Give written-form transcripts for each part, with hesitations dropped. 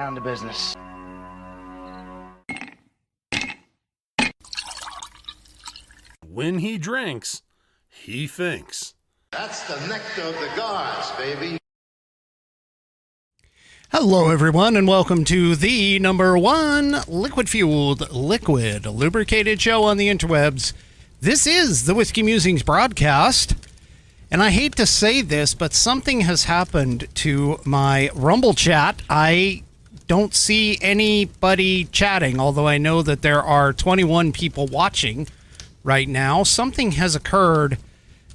down to business. When he drinks, he thinks. That's the nectar of the gods, baby. Hello, everyone, and welcome to the #1 liquid-fueled, liquid, lubricated show on the interwebs. This is the Whiskey Musings Broadcast, and I hate to say this, but something has happened to my Rumble chat. I don't see anybody chatting, although I know that there are 21 people watching right now. Something has occurred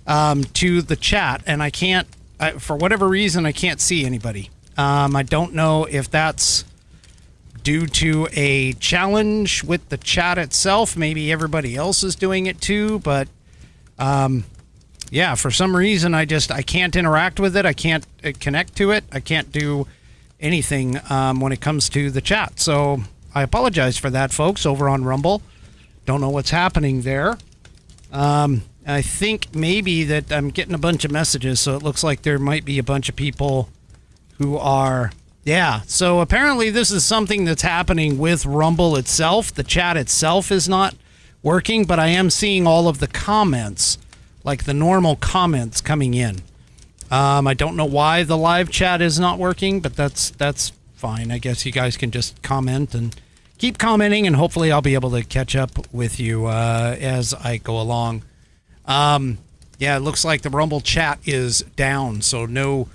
to the chat, and I can't, for whatever reason, I can't see anybody. I don't know if that's due to a challenge with the chat itself. Maybe everybody else is doing it too, but yeah, for some reason I can't interact with it. I can't connect to it. I can't do anything when it comes to the chat. So I apologize for that, folks, over on Rumble. Don't know what's happening there. I think maybe that I'm getting a bunch of messages, so it looks like there might be a bunch of people who are, yeah. So apparently this is something that's happening with Rumble itself. The chat itself is not working, but I am seeing all of the comments, like the normal comments coming in. I don't know why the live chat is not working, but that's fine. I guess you guys can just comment and keep commenting, and hopefully I'll be able to catch up with you as I go along. Yeah, it looks like the Rumble chat is down, so no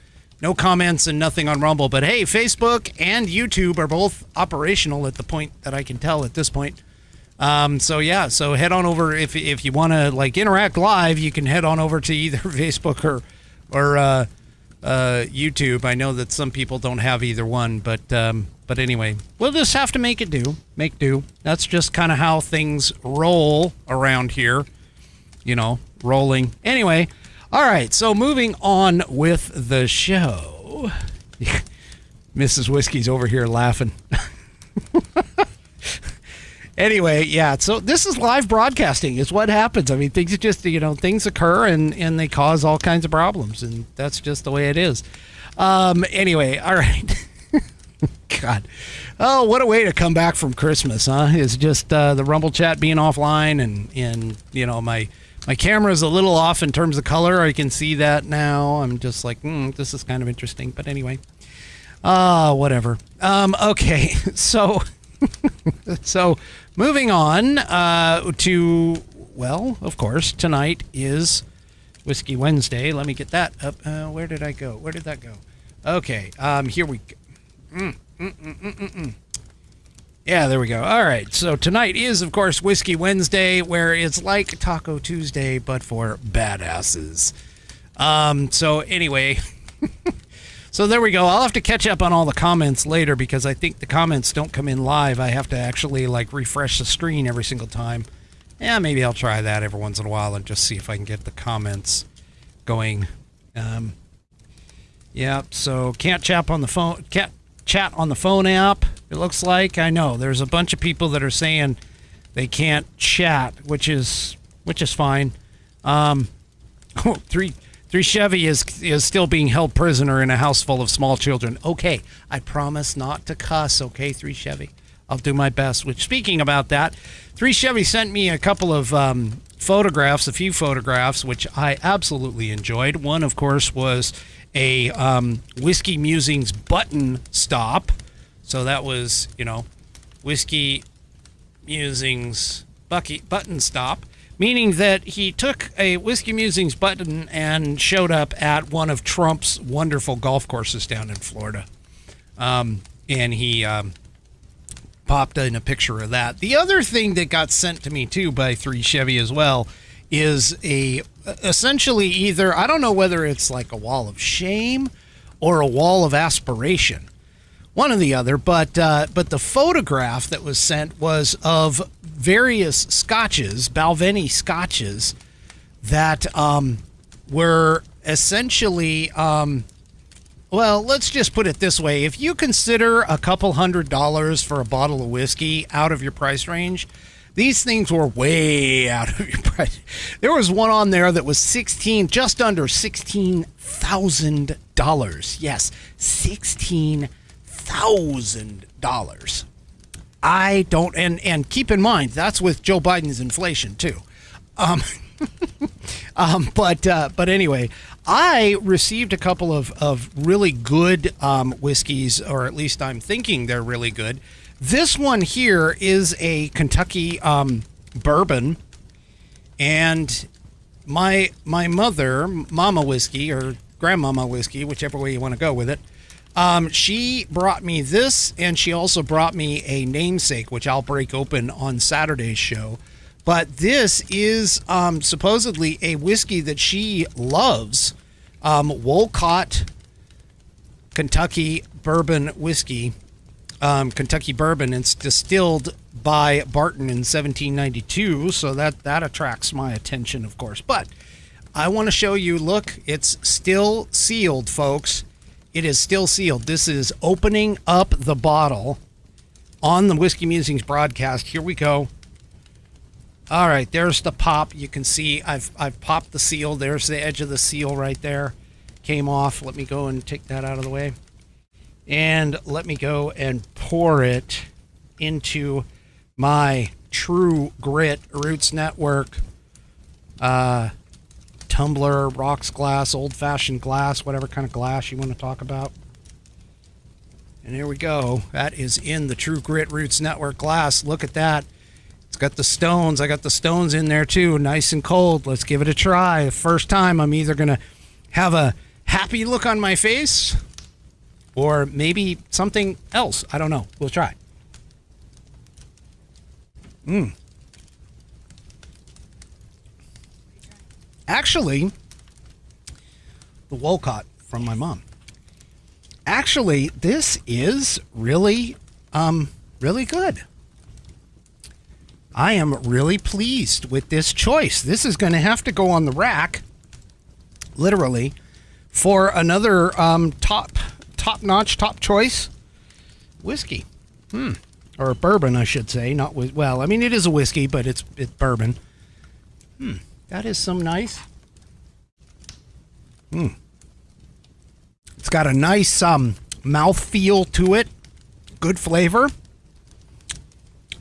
comments and nothing on Rumble. But hey, Facebook and YouTube are both operational at the point that I can tell at this point. So yeah, so head on over if you want to like interact live. You can head on over to either Facebook or YouTube. I know that some people don't have either one, but anyway, we'll just have to make do. That's just kind of how things roll around here, you know, rolling. Anyway. All right, so moving on with the show. Mrs. Whiskey's over here laughing. Anyway, yeah, so this is live broadcasting is what happens. I mean, things just, things occur and they cause all kinds of problems, and that's just the way it is. Anyway, all right. God. Oh, what a way to come back from Christmas, huh? It's just the Rumble chat being offline and my camera's a little off in terms of color. I can see that now. I'm just like, this is kind of interesting. But anyway, whatever. Okay, so moving on to, well, of course, tonight is Whiskey Wednesday. Let me get that up. Where did I go? Where did that go? Okay, here we go. Yeah, there we go. All right, so tonight is, of course, Whiskey Wednesday, where it's like Taco Tuesday, but for badasses. So anyway, so there we go. I'll have to catch up on all the comments later because I think the comments don't come in live. I have to actually, refresh the screen every single time. Yeah, maybe I'll try that every once in a while and just see if I can get the comments going. Yeah, so can't chat on the phone. Can't chat on the phone app. It looks like. I know there's a bunch of people that are saying they can't chat, which is fine. Three Chevy is still being held prisoner in a house full of small children. Okay, I promise not to cuss. Okay, 3 Chevy, I'll do my best. Which, speaking about that, 3 Chevy sent me a couple of a few photographs, which I absolutely enjoyed. One, of course, was a Whiskey Musings button stop. So that was, Whiskey Musings button stop, meaning that he took a Whiskey Musings button and showed up at one of Trump's wonderful golf courses down in Florida. And he popped in a picture of that. The other thing that got sent to me, too, by 3 Chevy as well, is essentially either, I don't know whether it's like a wall of shame or a wall of aspiration. One or the other, but the photograph that was sent was of various scotches, Balvenie scotches, that were essentially, well, let's just put it this way. If you consider a couple $100 for a bottle of whiskey out of your price range, these things were way out of your price. There was one on there that was just under $16,000. Yes, $16,000. I don't, and keep in mind, that's with Joe Biden's inflation too. But anyway, I received a couple of really good whiskeys, or at least I'm thinking they're really good. This one here is a Kentucky bourbon, and my mother, Mama Whiskey or Grandmama Whiskey, whichever way you want to go with it, she brought me this, and she also brought me a namesake, which I'll break open on Saturday's show. But this is supposedly a whiskey that she loves, Wolcott Kentucky Bourbon Whiskey. Kentucky Bourbon. It's distilled by Barton in 1792, so that attracts my attention, of course. But I want to show you, look, it's still sealed, folks. It is still sealed. This is opening up the bottle on the Whiskey Musings broadcast. Here we go. All right, there's the pop. You can see I've popped the seal. There's the edge of the seal right there. Came off. Let me go and take that out of the way. And let me go and pour it into my True Grit Roots Network tumbler, rocks glass, old-fashioned glass, whatever kind of glass you want to talk about. And here we go. That is in the True Grit Roots Network glass. Look at that. It's got the stones. I got the stones in there too, nice and cold. Let's give it a try. The first time, I'm either going to have a happy look on my face or maybe something else. I don't know. We'll try. Actually, the Wolcott from my mom. Actually, this is really, really good. I am really pleased with this choice. This is going to have to go on the rack, literally, for another top-notch, top choice whiskey. Or bourbon, I should say. Not well, I mean, it is a whiskey, but it's bourbon. That is some nice. It's got a nice mouthfeel to it. Good flavor.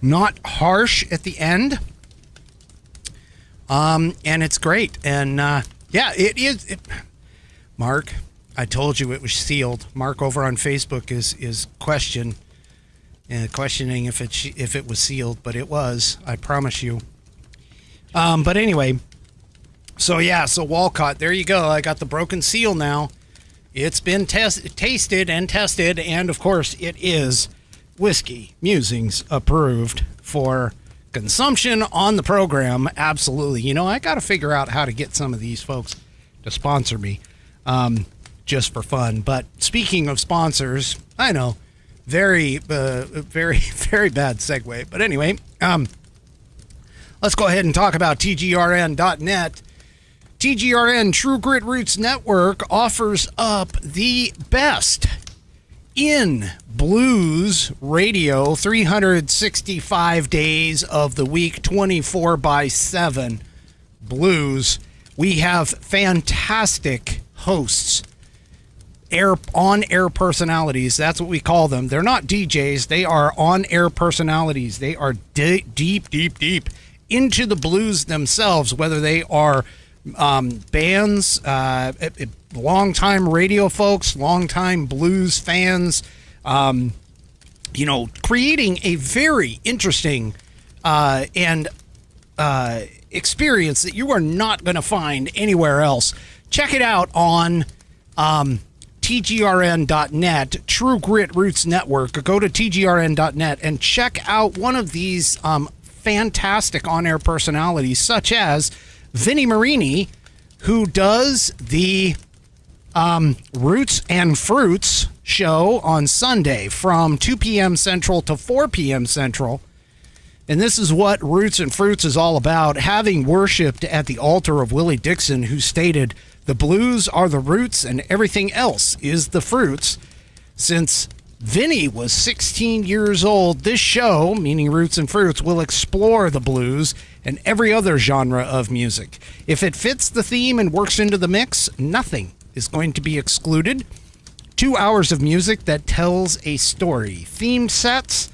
Not harsh at the end. And it's great. And yeah, it is. Mark, I told you it was sealed. Mark over on Facebook is questioning if it was sealed, but it was. I promise you. But anyway, so Wolcott, there you go. I got the broken seal now. It's been tasted and tested, and of course it is Whiskey Musings approved for consumption on the program. Absolutely. You know, I got to figure out how to get some of these folks to sponsor me, just for fun. But speaking of sponsors, I know, very, very, very bad segue. But anyway, let's go ahead and talk about TGRN.net. TGRN, True Grit Roots Network, offers up the best in blues radio 365 days of the week, 24/7 blues. We have fantastic hosts, on-air personalities. That's what we call them. They're not DJs. They are on-air personalities. They are deep into the blues themselves, whether they are bands, longtime radio folks, longtime blues fans, creating a very interesting and experience that you are not going to find anywhere else. Check it out on TGRN.net, True Grit Roots Network. Go to TGRN.net and check out one of these fantastic on-air personalities, such as Vinnie Marini, who does the Roots and Fruits show on Sunday from 2 p.m. Central to 4 p.m. Central. And this is what Roots and Fruits is all about, having worshipped at the altar of Willie Dixon, who stated, "The blues are the roots and everything else is the fruits." Since Vinny was 16 years old, this show, meaning Roots and Fruits, will explore the blues and every other genre of music. If it fits the theme and works into the mix, nothing is going to be excluded. 2 hours of music that tells a story. Themed sets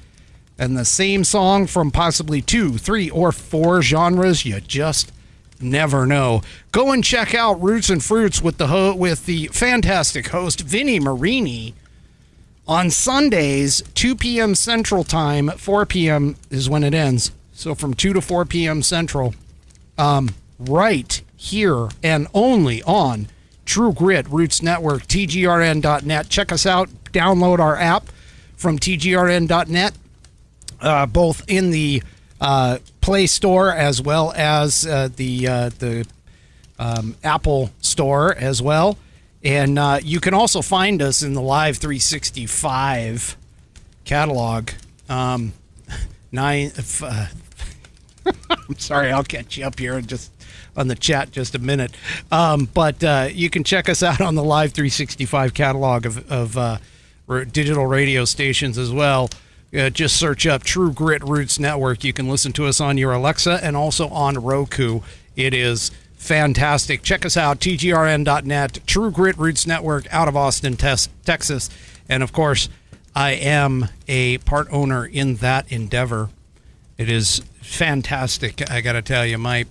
and the same song from possibly 2, 3, or 4 genres. You just never know. Go and check out Roots and Fruits with the fantastic host Vinny Marini on Sundays, 2 p.m. Central Time. 4 p.m. is when it ends. So from 2 to 4 p.m. Central, right here and only on True Grit Roots Network, tgrn.net. Check us out. Download our app from tgrn.net, both in the Play Store as well as the Apple Store as well. And you can also find us in the Live 365 catalog. I'm sorry, I'll catch you up here and just on the chat just a minute. But you can check us out on the Live 365 catalog of digital radio stations as well. Just search up True Grit Roots Network. You can listen to us on your Alexa and also on Roku. It is fantastic. Check us out, tgrn.net, True Grit Roots Network out of Austin, Texas. And of course, I am a part owner in that endeavor. It is fantastic. I got to tell you, I'm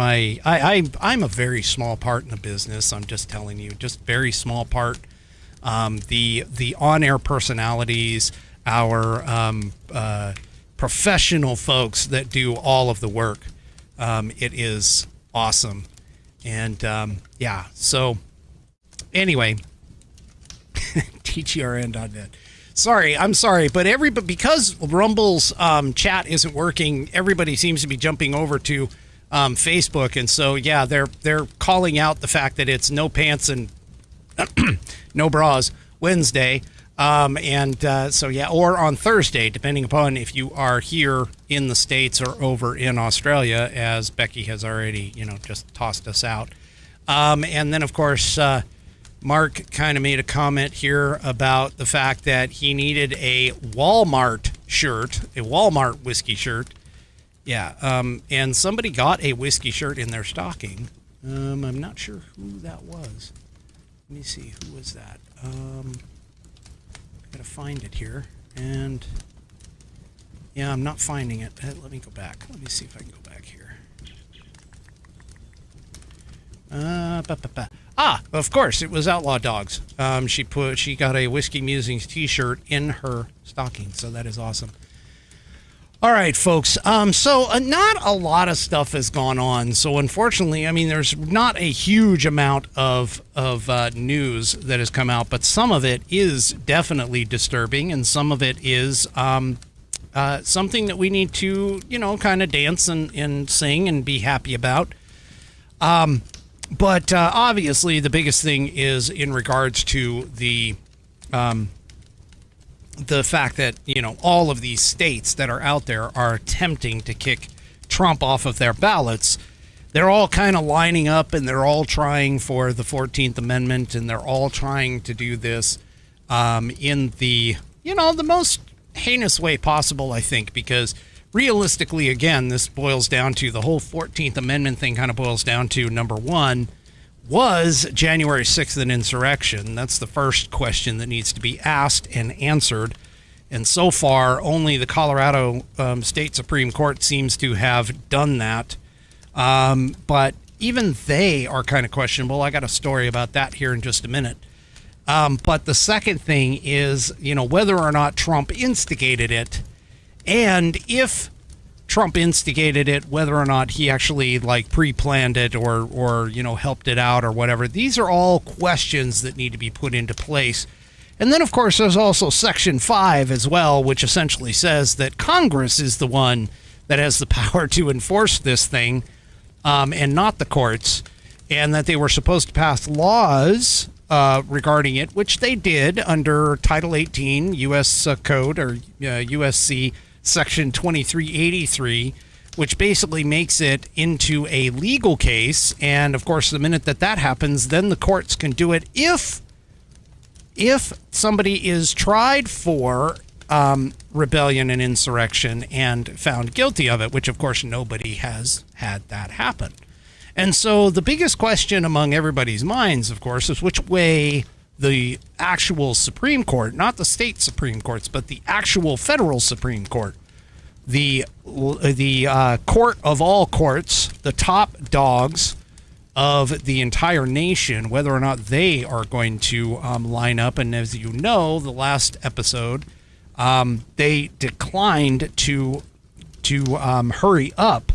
a very small part in the business. I'm just telling you, just very small part. The on-air personalities, our professional folks that do all of the work. It is awesome. And yeah, so anyway, tgrn.net. I'm sorry, but because Rumble's chat isn't working, everybody seems to be jumping over to Facebook, and so yeah, they're calling out the fact that it's no pants and no bras Wednesday, so yeah, or on Thursday, depending upon if you are here in the States or over in Australia, as Becky has already just tossed us out, and then of course. Mark kind of made a comment here about the fact that he needed a Walmart shirt, a Walmart whiskey shirt. Yeah, and somebody got a whiskey shirt in their stocking. I'm not sure who that was. Let me see, who was that? Gotta find it here. And yeah, I'm not finding it. Let me go back. Let me see if I can go back here. Of course, it was Outlaw Dogs. She got a Whiskey Musings t-shirt in her stocking, so that is awesome. All right, folks. So not a lot of stuff has gone on. So unfortunately, I mean, there's not a huge amount of news that has come out, but some of it is definitely disturbing, and some of it is something that we need to, kind of dance and sing and be happy about. But obviously, the biggest thing is in regards to the fact that, all of these states that are out there are attempting to kick Trump off of their ballots. They're all kind of lining up, and they're all trying for the 14th Amendment, and they're all trying to do this in the, the most heinous way possible, I think, because realistically, again, this boils down to the whole 14th Amendment thing kind of boils down to, number one, was January 6th an insurrection? That's the first question that needs to be asked and answered. And so far, only the Colorado State Supreme Court seems to have done that. But even they are kind of questionable. I got a story about that here in just a minute. But the second thing is, whether or not Trump instigated it. And if Trump instigated it, whether or not he actually pre-planned it or helped it out or whatever, these are all questions that need to be put into place. And then, of course, there's also Section 5 as well, which essentially says that Congress is the one that has the power to enforce this thing, and not the courts, and that they were supposed to pass laws regarding it, which they did under Title 18 U.S. Code or USC Section 2383, which basically makes it into a legal case. And of course, the minute that happens, then the courts can do it if somebody is tried for rebellion and insurrection and found guilty of it, which of course nobody has had that happen. And so the biggest question among everybody's minds, of course, is which way the actual Supreme Court, not the state Supreme Courts, but the actual federal Supreme Court, the court of all courts, the top dogs of the entire nation, whether or not they are going to line up. And as you know, the last episode, they declined to hurry up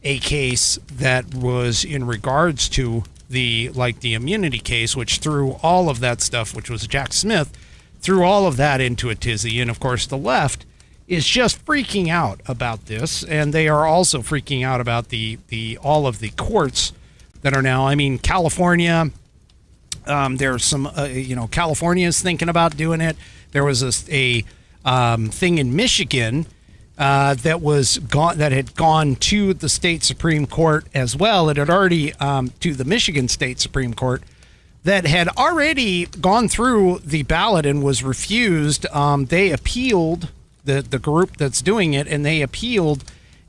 a case that was in regards to the immunity case, which threw all of that stuff, which was Jack Smith, threw all of that into a tizzy. And of course, the left is just freaking out about this, and they are also freaking out about the all of the courts that are now. I mean, California. There's some, California is thinking about doing it. There was a thing in Michigan that had gone to the state Supreme Court as well. It had already to the Michigan State Supreme Court that had already gone through the ballot and was refused. They appealed, the group that's doing it, and they appealed.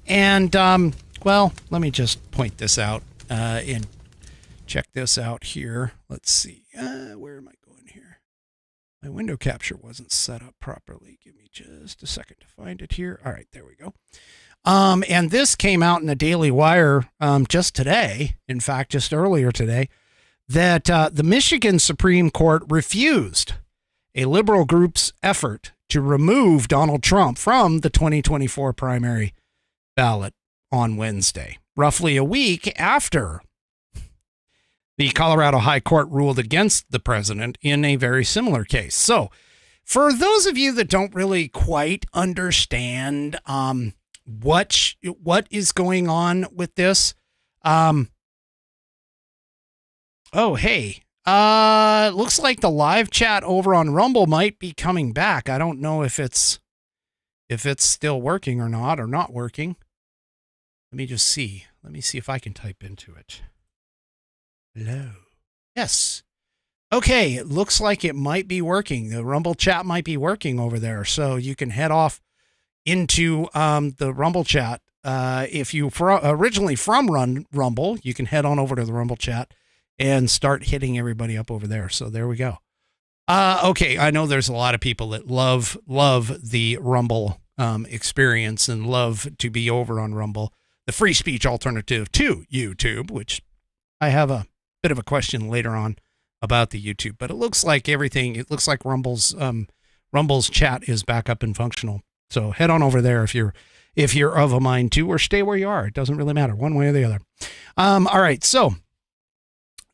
And let me just point this out and check this out here. Let's see. Where am I going here? My window capture wasn't set up properly. Give me just a second to find it here. All right, there we go. And this came out in the Daily Wire just today, in fact, just earlier today, that the Michigan Supreme Court refused a liberal group's effort to remove Donald Trump from the 2024 primary ballot on Wednesday, roughly a week after the Colorado High Court ruled against the president in a very similar case. So for those of you that don't really quite understand what is going on with this, looks like the live chat over on Rumble might be coming back. I don't know if it's still working or not working. Let me just see. Let me see if I can type into it. Hello. Yes. Okay, it looks like it might be working. The Rumble chat might be working over there. So you can head off into the Rumble chat. If you originally from Rumble, you can head on over to the Rumble chat and start hitting everybody up over there. So there we go. Okay, I know there's a lot of people that love the Rumble experience and love to be over on Rumble, the free speech alternative to YouTube, which I have a bit of a question later on about the YouTube, but it looks like Rumble's chat is back up and functional. So head on over there if you're of a mind to, or stay where you are. It doesn't really matter one way or the other. All right. So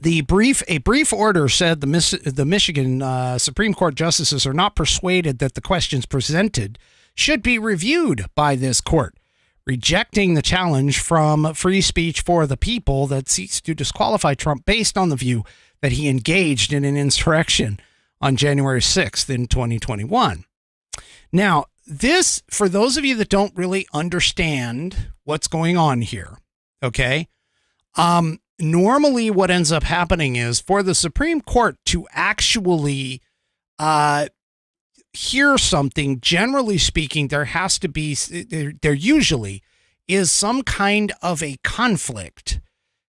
a brief order said the Michigan Supreme Court justices are not persuaded that the questions presented should be reviewed by this court, rejecting the challenge from Free Speech for the People that seeks to disqualify Trump based on the view that he engaged in an insurrection on January 6th in 2021. Now, this, for those of you that don't really understand what's going on here, okay, normally what ends up happening is for the Supreme Court to actually hear something, generally speaking, there usually is some kind of a conflict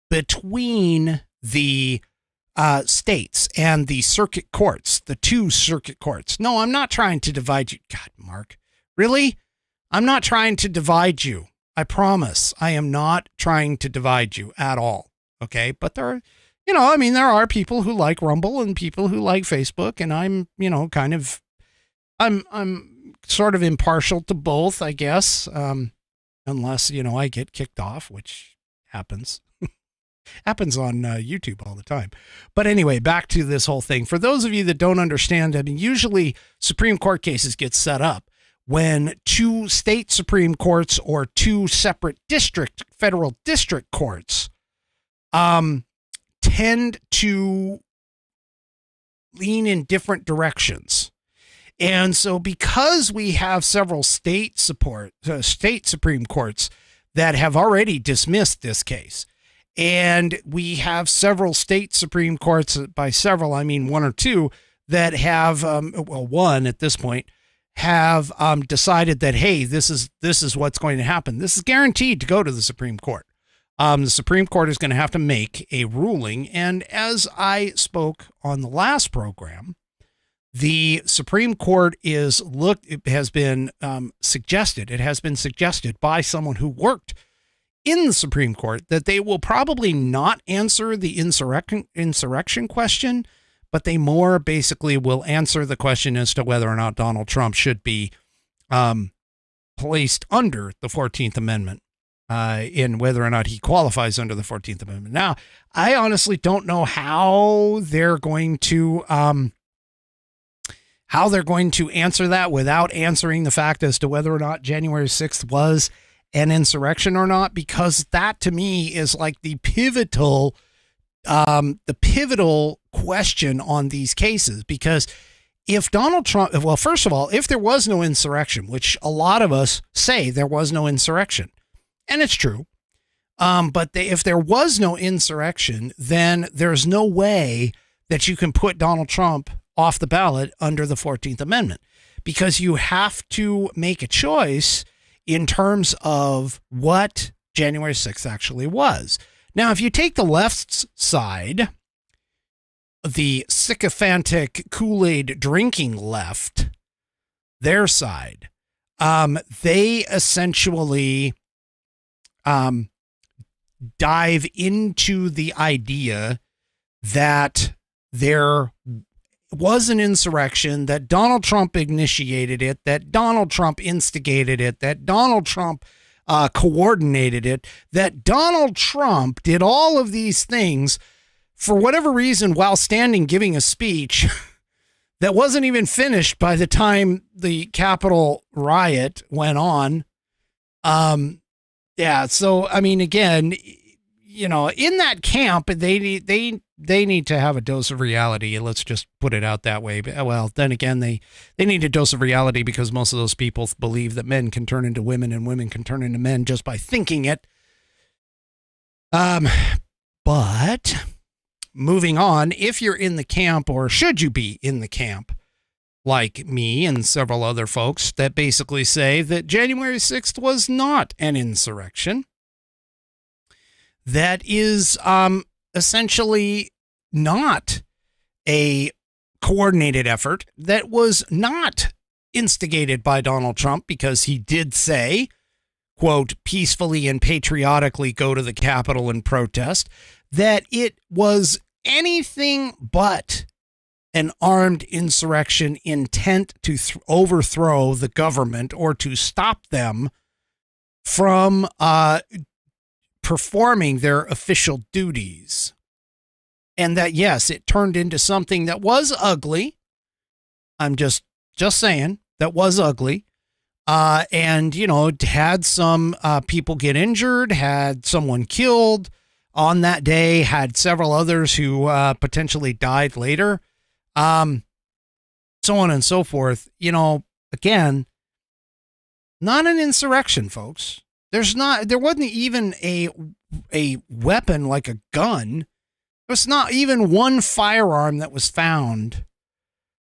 between the states and the circuit courts, the two circuit courts. No, I'm not trying to divide you. God, Mark, really? I'm not trying to divide you. I promise. I am not trying to divide you at all. Okay. But there are, there are people who like Rumble and people who like Facebook, and I'm, I'm sort of impartial to both, I guess. Unless, I get kicked off, which happens. Happens on YouTube all the time. But anyway, back to this whole thing. For those of you that don't understand, I mean, usually Supreme Court cases get set up when two state Supreme Courts or two separate federal district courts tend to lean in different directions. And so because we have several state Supreme Courts that have already dismissed this case, and we have several state Supreme Courts, by several, I mean one or two, that have, one at this point, have decided that, hey, this is what's going to happen. This is guaranteed to go to the Supreme Court. The Supreme Court is going to have to make a ruling. And as I spoke on the last program, the Supreme Court it has been suggested by someone who worked in the Supreme Court that they will probably not answer the insurrection question, but they more basically will answer the question as to whether or not Donald Trump should be placed under the 14th Amendment. In whether or not he qualifies under the 14th Amendment. Now, I honestly don't know how they're going to answer that without answering the fact as to whether or not January 6th was an insurrection or not, because that to me is like the pivotal question on these cases. Because if Donald Trump, well, first of all, if there was no insurrection, which a lot of us say there was no insurrection, and it's true. But if there was no insurrection, then there's no way that you can put Donald Trump off the ballot under the 14th Amendment, because you have to make a choice in terms of what January 6th actually was. Now, if you take the left's side, the sycophantic Kool-Aid drinking left, their side, they essentially dive into the idea that there was an insurrection, that Donald Trump initiated it, that Donald Trump instigated it, that Donald Trump coordinated it, that Donald Trump did all of these things for whatever reason while standing giving a speech that wasn't even finished by the time the Capitol riot went on. Yeah, so I mean, again, you know, in that camp, they need to have a dose of reality. Let's just put it out that way. But, well, then again, they need a dose of reality because most of those people believe that men can turn into women and women can turn into men just by thinking it. But moving on, if you're in the camp, or should you be in the camp, like me and several other folks that basically say that January 6th was not an insurrection, that is essentially not a coordinated effort, that was not instigated by Donald Trump, because he did say, quote, peacefully and patriotically go to the Capitol and protest, that it was anything but an armed insurrection intent to overthrow the government or to stop them from performing their official duties. And that, yes, it turned into something that was ugly. I'm just saying that was ugly. And, you know, had some people get injured, had someone killed on that day, had several others who potentially died later. So on and so forth. You know, again, not an insurrection, folks. There wasn't even a weapon like a gun. There's not even one firearm that was found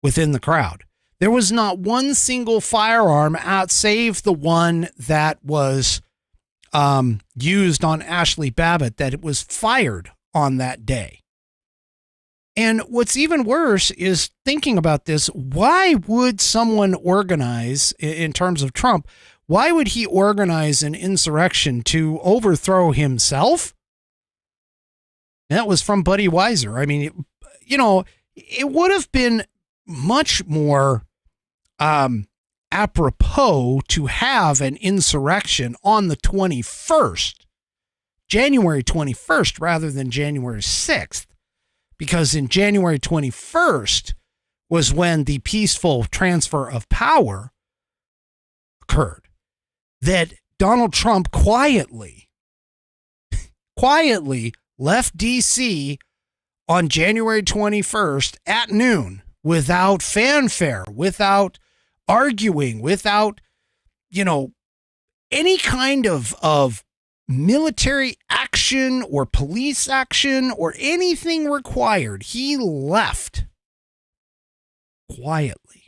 within the crowd. There was not one single firearm save the one that was used on Ashley Babbitt, that it was fired on that day. And what's even worse is thinking about this. Why would someone organize, in terms of Trump, why would he organize an insurrection to overthrow himself? And that was from Buddy Weiser. I mean, it would have been much more apropos to have an insurrection on the 21st, January 21st, rather than January 6th. Because in January 21st was when the peaceful transfer of power occurred. That Donald Trump quietly left D.C. on January 21st at noon without fanfare, without arguing, without, any kind of military action or police action or anything required. He left quietly.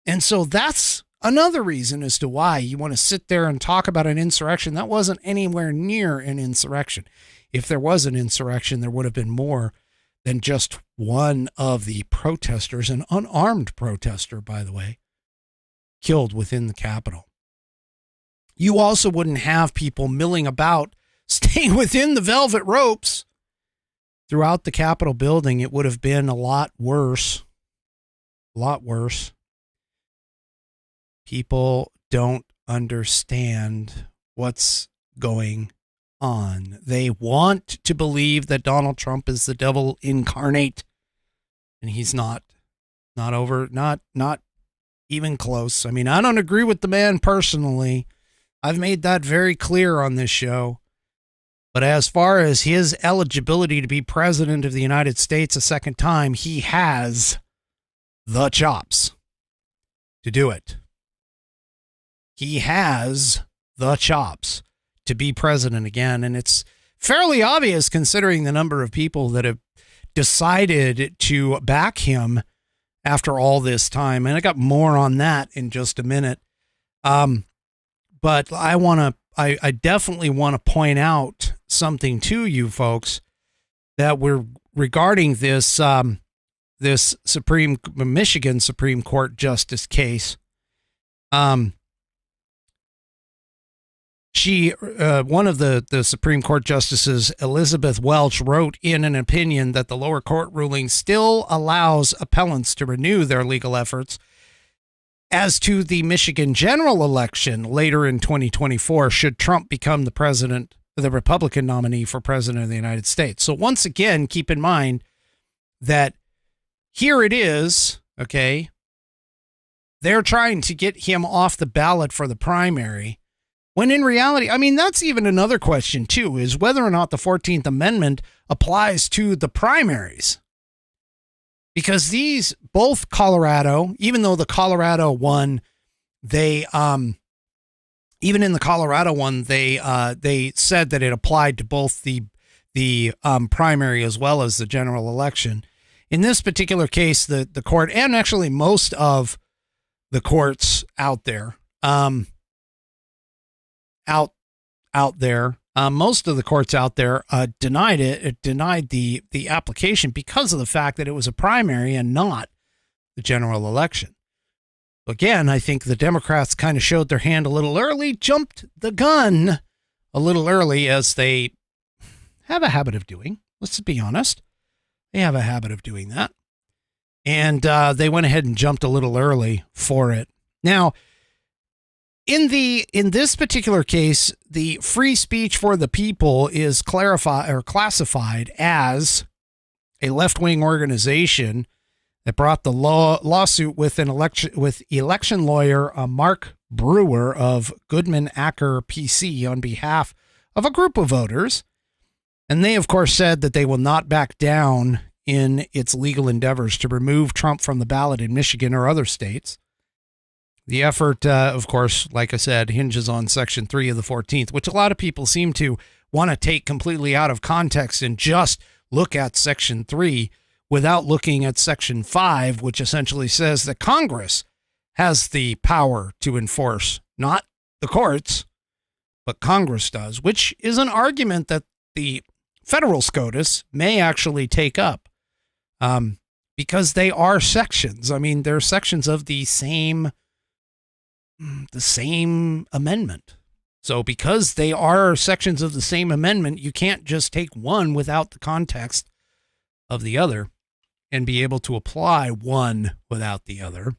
And so that's Another reason as to why you want to sit there and talk about an insurrection that wasn't anywhere near an insurrection. If there was an insurrection, there would have been more than just one of the protesters, an unarmed protester, by the way, killed within the Capitol. You also wouldn't have people milling about, staying within the velvet ropes throughout the Capitol building. It would have been a lot worse. A lot worse. People don't understand what's going on. They want to believe that Donald Trump is the devil incarnate, and he's not even close. I mean, I don't agree with the man personally. I've made that very clear on this show. But as far as his eligibility to be president of the United States a second time, he has the chops to do it. He has the chops to be president again. And it's fairly obvious considering the number of people that have decided to back him after all this time. And I got more on that in just a minute. But I definitely want to point out something to you folks that we're regarding this, this Michigan Supreme Court justice case. One of the Supreme Court justices, Elizabeth Welch, wrote in an opinion that the lower court ruling still allows appellants to renew their legal efforts as to the Michigan general election later in 2024, should Trump become the Republican nominee for president of the United States. So once again, keep in mind that here it is, okay, they're trying to get him off the ballot for the primary, when in reality, I mean, that's even another question too, is whether or not the 14th Amendment applies to the primaries. Because these, both Colorado, even though the Colorado one, even in the Colorado one, they said that it applied to both the primary as well as the general election. In this particular case, the court, and actually most of the courts out there, most of the courts out there denied it. It denied the application because of the fact that it was a primary and not the general election. Again, I think the Democrats kind of showed their hand a little early, jumped the gun a little early, as they have a habit of doing. Let's be honest. They have a habit of doing that. And they went ahead and jumped a little early for it. Now, in this particular case, the Free Speech for the People is classified as a left-wing organization that brought the lawsuit with election lawyer Mark Brewer of Goodman Acker PC on behalf of a group of voters. And they, of course, said that they will not back down in its legal endeavors to remove Trump from the ballot in Michigan or other states. The effort, of course, like I said, hinges on Section 3 of the 14th, which a lot of people seem to want to take completely out of context and just look at Section 3 without looking at Section 5, which essentially says that Congress has the power to enforce, not the courts, but Congress does, which is an argument that the federal SCOTUS may actually take up because they are sections. I mean, they're sections of the same amendment. So because they are sections of the same amendment, you can't just take one without the context of the other and be able to apply one without the other.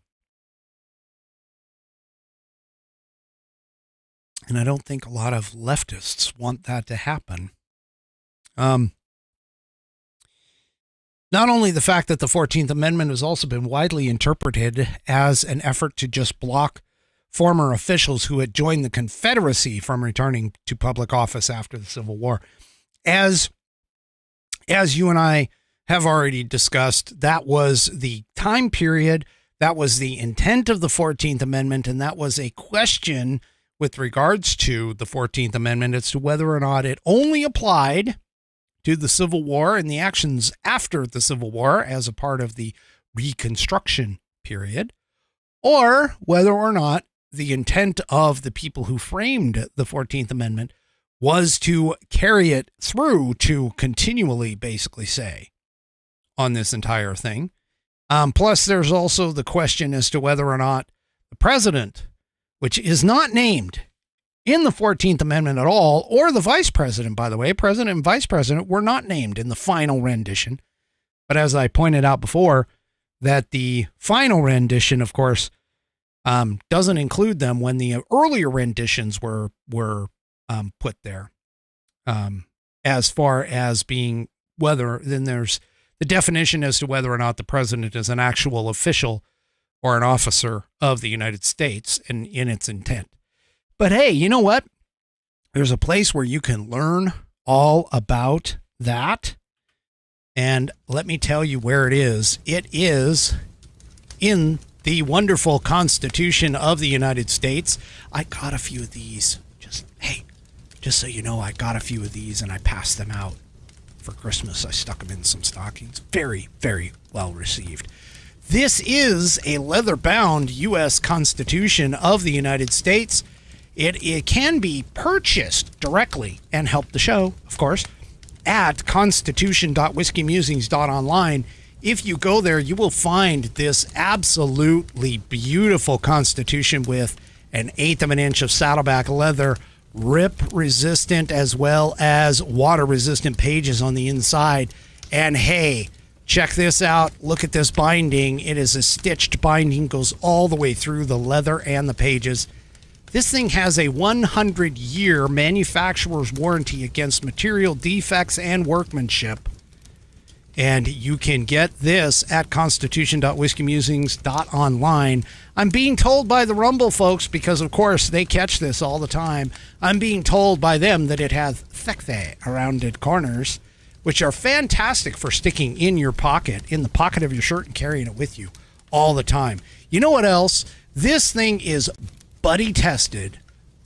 And I don't think a lot of leftists want that to happen. Not only the fact that the 14th Amendment has also been widely interpreted as an effort to just block former officials who had joined the Confederacy from returning to public office after the Civil War. As you and I have already discussed, that was the time period, that was the intent of the 14th Amendment, and that was a question with regards to the 14th Amendment as to whether or not it only applied to the Civil War and the actions after the Civil War as a part of the Reconstruction period, or whether or not the intent of the people who framed the 14th Amendment was to carry it through to continually basically say on this entire thing. Plus, there's also the question as to whether or not the president, which is not named in the 14th Amendment at all, or the vice president, by the way, president and vice president were not named in the final rendition. But as I pointed out before, that the final rendition, of course, doesn't include them when the earlier renditions were put there. As far as being whether, then there's the definition as to whether or not the president is an actual official or an officer of the United States in its intent. But hey, you know what? There's a place where you can learn all about that. And let me tell you where it is. It is in the wonderful Constitution of the United States. I got a few of these. Just so you know, I got a few of these and I passed them out for Christmas. I stuck them in some stockings. Very, very well received. This is a leather-bound U.S. Constitution of the United States. It can be purchased directly and help the show, of course, at constitution.whiskeymusings.online. If you go there, you will find this absolutely beautiful Constitution with an eighth of an inch of Saddleback leather, rip-resistant as well as water-resistant pages on the inside. And hey, check this out. Look at this binding. It is a stitched binding, goes all the way through the leather and the pages. This thing has a 100-year manufacturer's warranty against material defects and workmanship. And you can get this at constitution.whiskeymusings.online. I'm being told by the Rumble folks, because of course they catch this all the time, I'm being told by them that it has thecthe rounded corners, which are fantastic for sticking in your pocket, in the pocket of your shirt, and carrying it with you all the time. You know what else? This thing is buddy tested,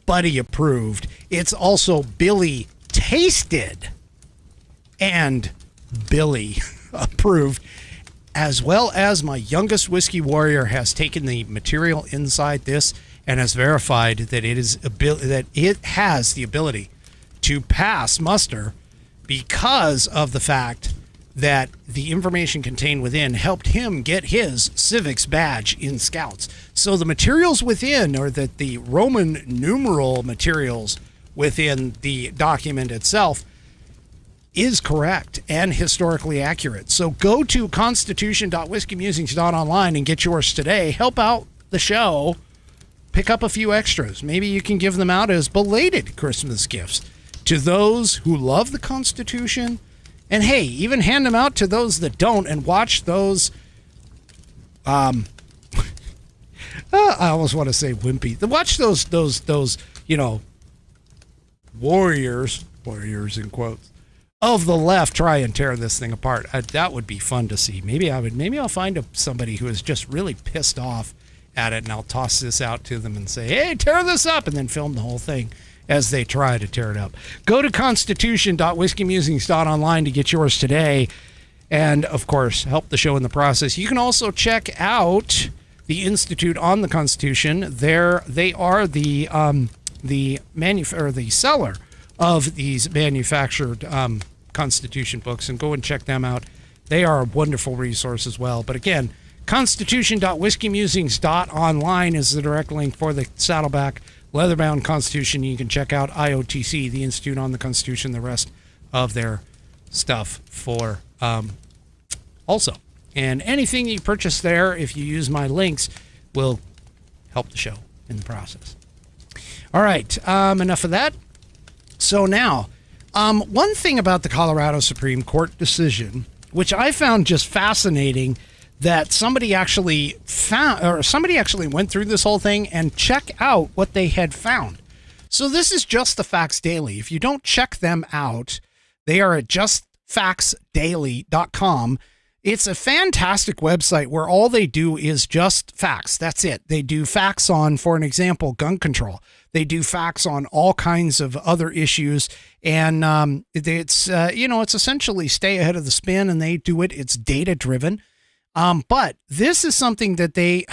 buddy approved. It's also Billy tasted and Billy approved, as well as my youngest whiskey warrior has taken the material inside this and has verified that it has the ability to pass muster because of the fact that the information contained within helped him get his civics badge in Scouts. So the materials within, or that the Roman numeral materials within the document itself, is correct and historically accurate. So go to constitution.whiskeymusings.online and get yours today. Help out the show. Pick up a few extras. Maybe you can give them out as belated Christmas gifts to those who love the Constitution. And hey, even hand them out to those that don't, and watch those, I almost want to say wimpy. Watch those, warriors in quotes, of the left try and tear this thing apart. That would be fun to see. Maybe I'll find somebody who is just really pissed off at it, and I'll toss this out to them and say, hey, tear this up, and then film the whole thing as they try to tear it up. Go to constitution.whiskeymusings.online to get yours today, and of course help the show in the process. You can also check out the Institute on the Constitution. They are the seller of these manufactured Constitution books, and go and check them out. They are a wonderful resource as well. But again, constitution.whiskeymusings.online is the direct link for the Saddleback leather-bound Constitution. You can check out IOTC, the Institute on the Constitution, the rest of their stuff for also. And anything you purchase there, if you use my links, will help the show in the process. All right, enough of that. So now, one thing about the Colorado Supreme Court decision, which I found just fascinating, that somebody actually went through this whole thing and check out what they had found. So this is Just the Facts Daily. If you don't check them out, they are at justfactsdaily.com. It's a fantastic website where all they do is just facts. That's it. They do facts on, for an example, gun control. They do facts on all kinds of other issues. And it's essentially stay ahead of the spin, and they do it. It's data driven. But this is something that they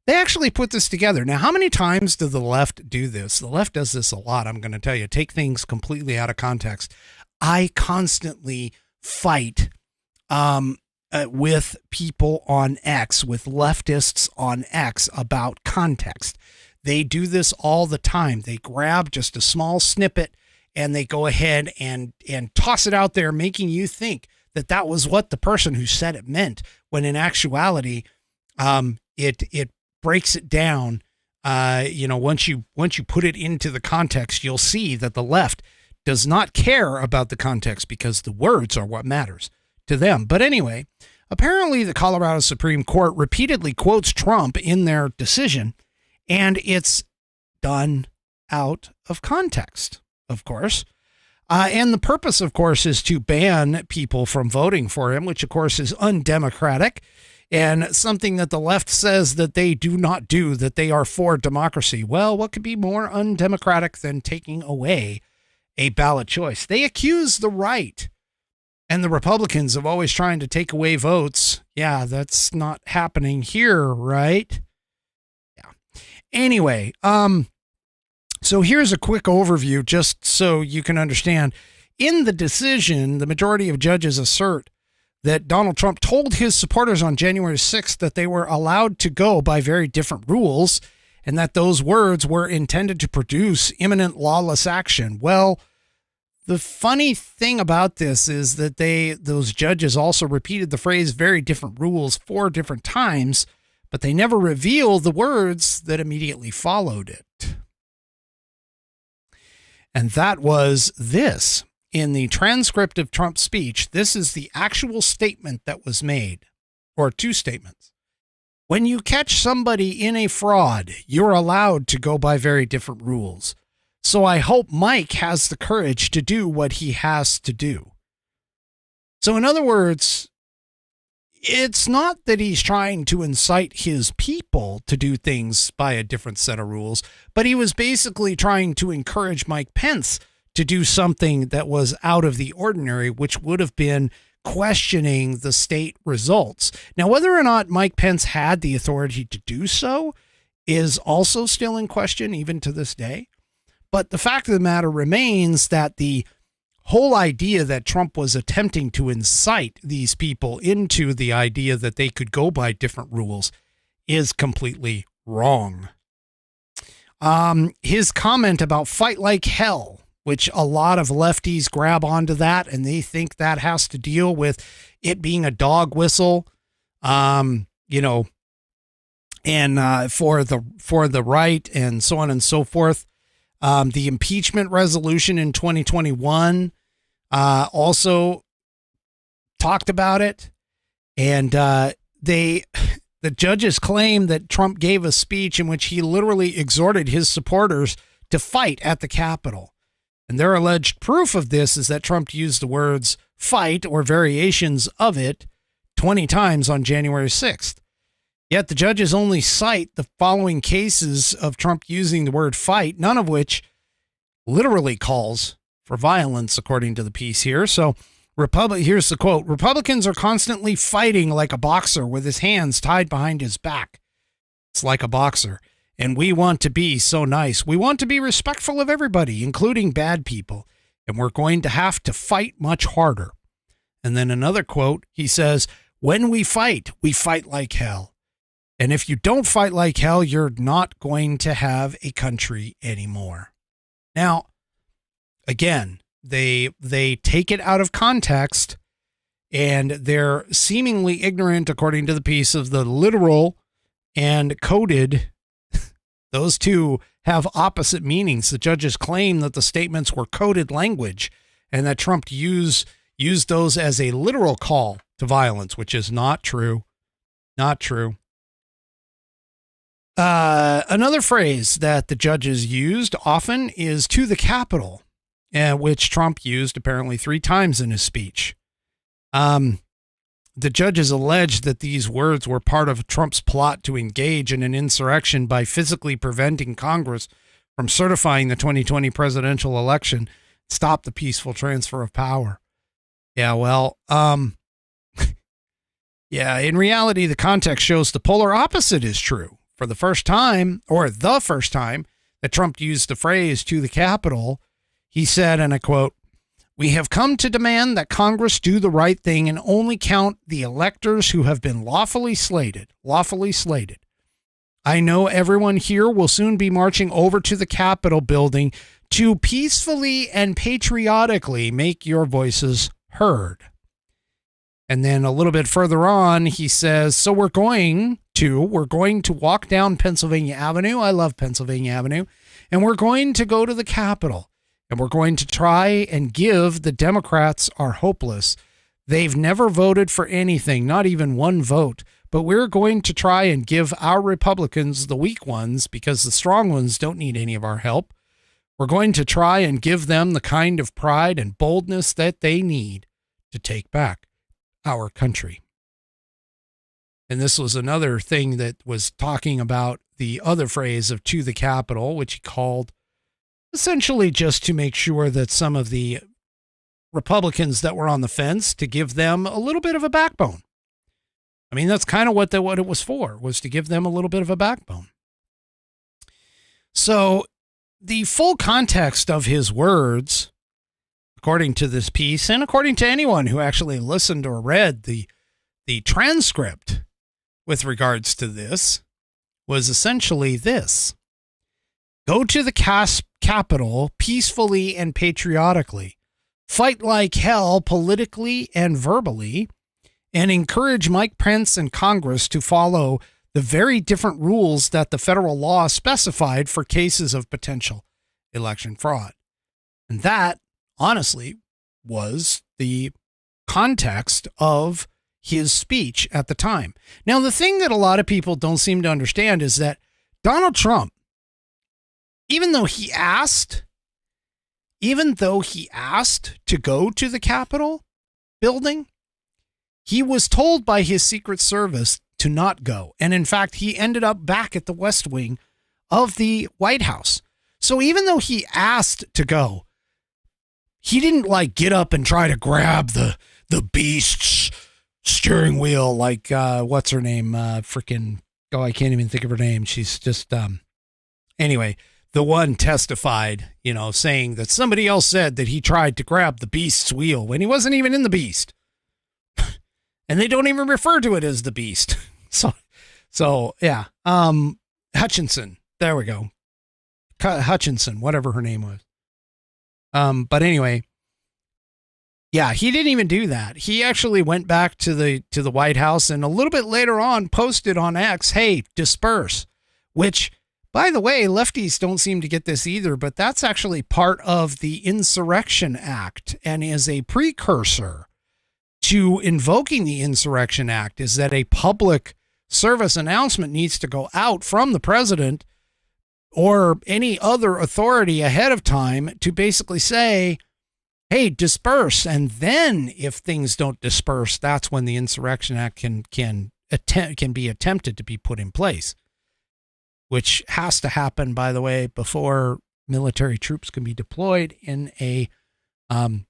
They actually put this together. Now, how many times do the left do this? The left does this a lot. I'm going to tell you, take things completely out of context. I constantly fight with people on X, with leftists on X about context. They do this all the time. They grab just a small snippet and they go ahead and toss it out there, making you think that that was what the person who said it meant, when in actuality, it breaks it down. Once you put it into the context, you'll see that the left does not care about the context because the words are what matters to them. But anyway, apparently the Colorado Supreme Court repeatedly quotes Trump in their decision, and it's done out of context, of course. And the purpose, of course, is to ban people from voting for him, which, of course, is undemocratic and something that the left says that they do not do, that they are for democracy. Well, what could be more undemocratic than taking away a ballot choice? They accuse the right and the Republicans of always trying to take away votes. Yeah, that's not happening here, right? Yeah. Anyway, so here's a quick overview just so you can understand. In the decision, the majority of judges assert that Donald Trump told his supporters on January 6th that they were allowed to go by very different rules and that those words were intended to produce imminent lawless action. Well, the funny thing about this is that those judges also repeated the phrase very different rules 4 different times, but they never reveal the words that immediately followed it. And that was this. In the transcript of Trump's speech, this is the actual statement that was made, or 2 statements. When you catch somebody in a fraud, you're allowed to go by very different rules. So I hope Mike has the courage to do what he has to do. So in other words, it's not that he's trying to incite his people to do things by a different set of rules, but he was basically trying to encourage Mike Pence to do something that was out of the ordinary, which would have been questioning the state results. Now, whether or not Mike Pence had the authority to do so is also still in question, even to this day. But the fact of the matter remains that the whole idea that Trump was attempting to incite these people into the idea that they could go by different rules is completely wrong. His comment about fight like hell, which a lot of lefties grab onto that, and they think that has to deal with it being a dog whistle, and for the right and so on and so forth. The impeachment resolution in 2021 also talked about it, and the judges claim that Trump gave a speech in which he literally exhorted his supporters to fight at the Capitol. And their alleged proof of this is that Trump used the words fight or variations of it 20 times on January 6th. Yet the judges only cite the following cases of Trump using the word fight, none of which literally calls for violence, according to the piece here. So here's the quote: Republicans are constantly fighting like a boxer with his hands tied behind his back. It's like a boxer. And we want to be so nice. We want to be respectful of everybody, including bad people. And we're going to have to fight much harder. And then another quote, he says, when we fight like hell. And if you don't fight like hell, you're not going to have a country anymore. Now, again, they take it out of context, and they're seemingly ignorant, according to the piece, of the literal and coded. Those two have opposite meanings. The judges claim that the statements were coded language and that Trump used those as a literal call to violence, which is not true. Not true. Another phrase that the judges used often is "to the Capitol," which Trump used apparently 3 times in his speech. The judges alleged that these words were part of Trump's plot to engage in an insurrection by physically preventing Congress from certifying the 2020 presidential election, stop the peaceful transfer of power. Yeah, well, in reality, the context shows the polar opposite is true. for the first time, or the first time, that Trump used the phrase "to the Capitol," he said, and I quote, "We have come to demand that Congress do the right thing and only count the electors who have been lawfully slated. Lawfully slated. I know everyone here will soon be marching over to the Capitol building to peacefully and patriotically make your voices heard." And then a little bit further on, he says, "So we're going to walk down Pennsylvania Avenue." I love Pennsylvania Avenue. "And we're going to go to the Capitol. And we're going to try and give the Democrats are hopeless. They've never voted for anything, not even one vote. But we're going to try and give our Republicans, the weak ones, because the strong ones don't need any of our help. We're going to try and give them the kind of pride and boldness that they need to take back our country." And this was another thing that was talking about the other phrase of "to the Capitol," which he called essentially just to make sure that some of the Republicans that were on the fence, to give them a little bit of a backbone. I mean, that's kind of what it was for, was to give them a little bit of a backbone. So the full context of his words, according to this piece, and according to anyone who actually listened or read the transcript with regards to this, was essentially this: go to the Capitol peacefully and patriotically, fight like hell politically and verbally, and encourage Mike Pence and Congress to follow the very different rules that the federal law specified for cases of potential election fraud. And that, honestly, was the context of his speech at the time. Now, the thing that a lot of people don't seem to understand is that Donald Trump, even though he asked to go to the Capitol building, he was told by his Secret Service to not go. And in fact, he ended up back at the West Wing of the White House. So even though he asked to go, he didn't like get up and try to grab the beast's steering wheel like, what's her name? I can't even think of her name. She's just, anyway, the one testified, saying that somebody else said that he tried to grab the beast's wheel when he wasn't even in the beast. And they don't even refer to it as the beast. So yeah. Hutchinson. There we go. Hutchinson, whatever her name was. But anyway, yeah, he didn't even do that. He actually went back to the White House, and a little bit later on posted on X, "Hey, disperse," which, by the way, lefties don't seem to get this either, but that's actually part of the Insurrection Act and is a precursor to invoking the Insurrection Act, is that a public service announcement needs to go out from the president or any other authority ahead of time to basically say, "Hey, disperse." And then if things don't disperse, that's when the Insurrection Act can be attempted to be put in place, which has to happen, by the way, before military troops can be deployed in a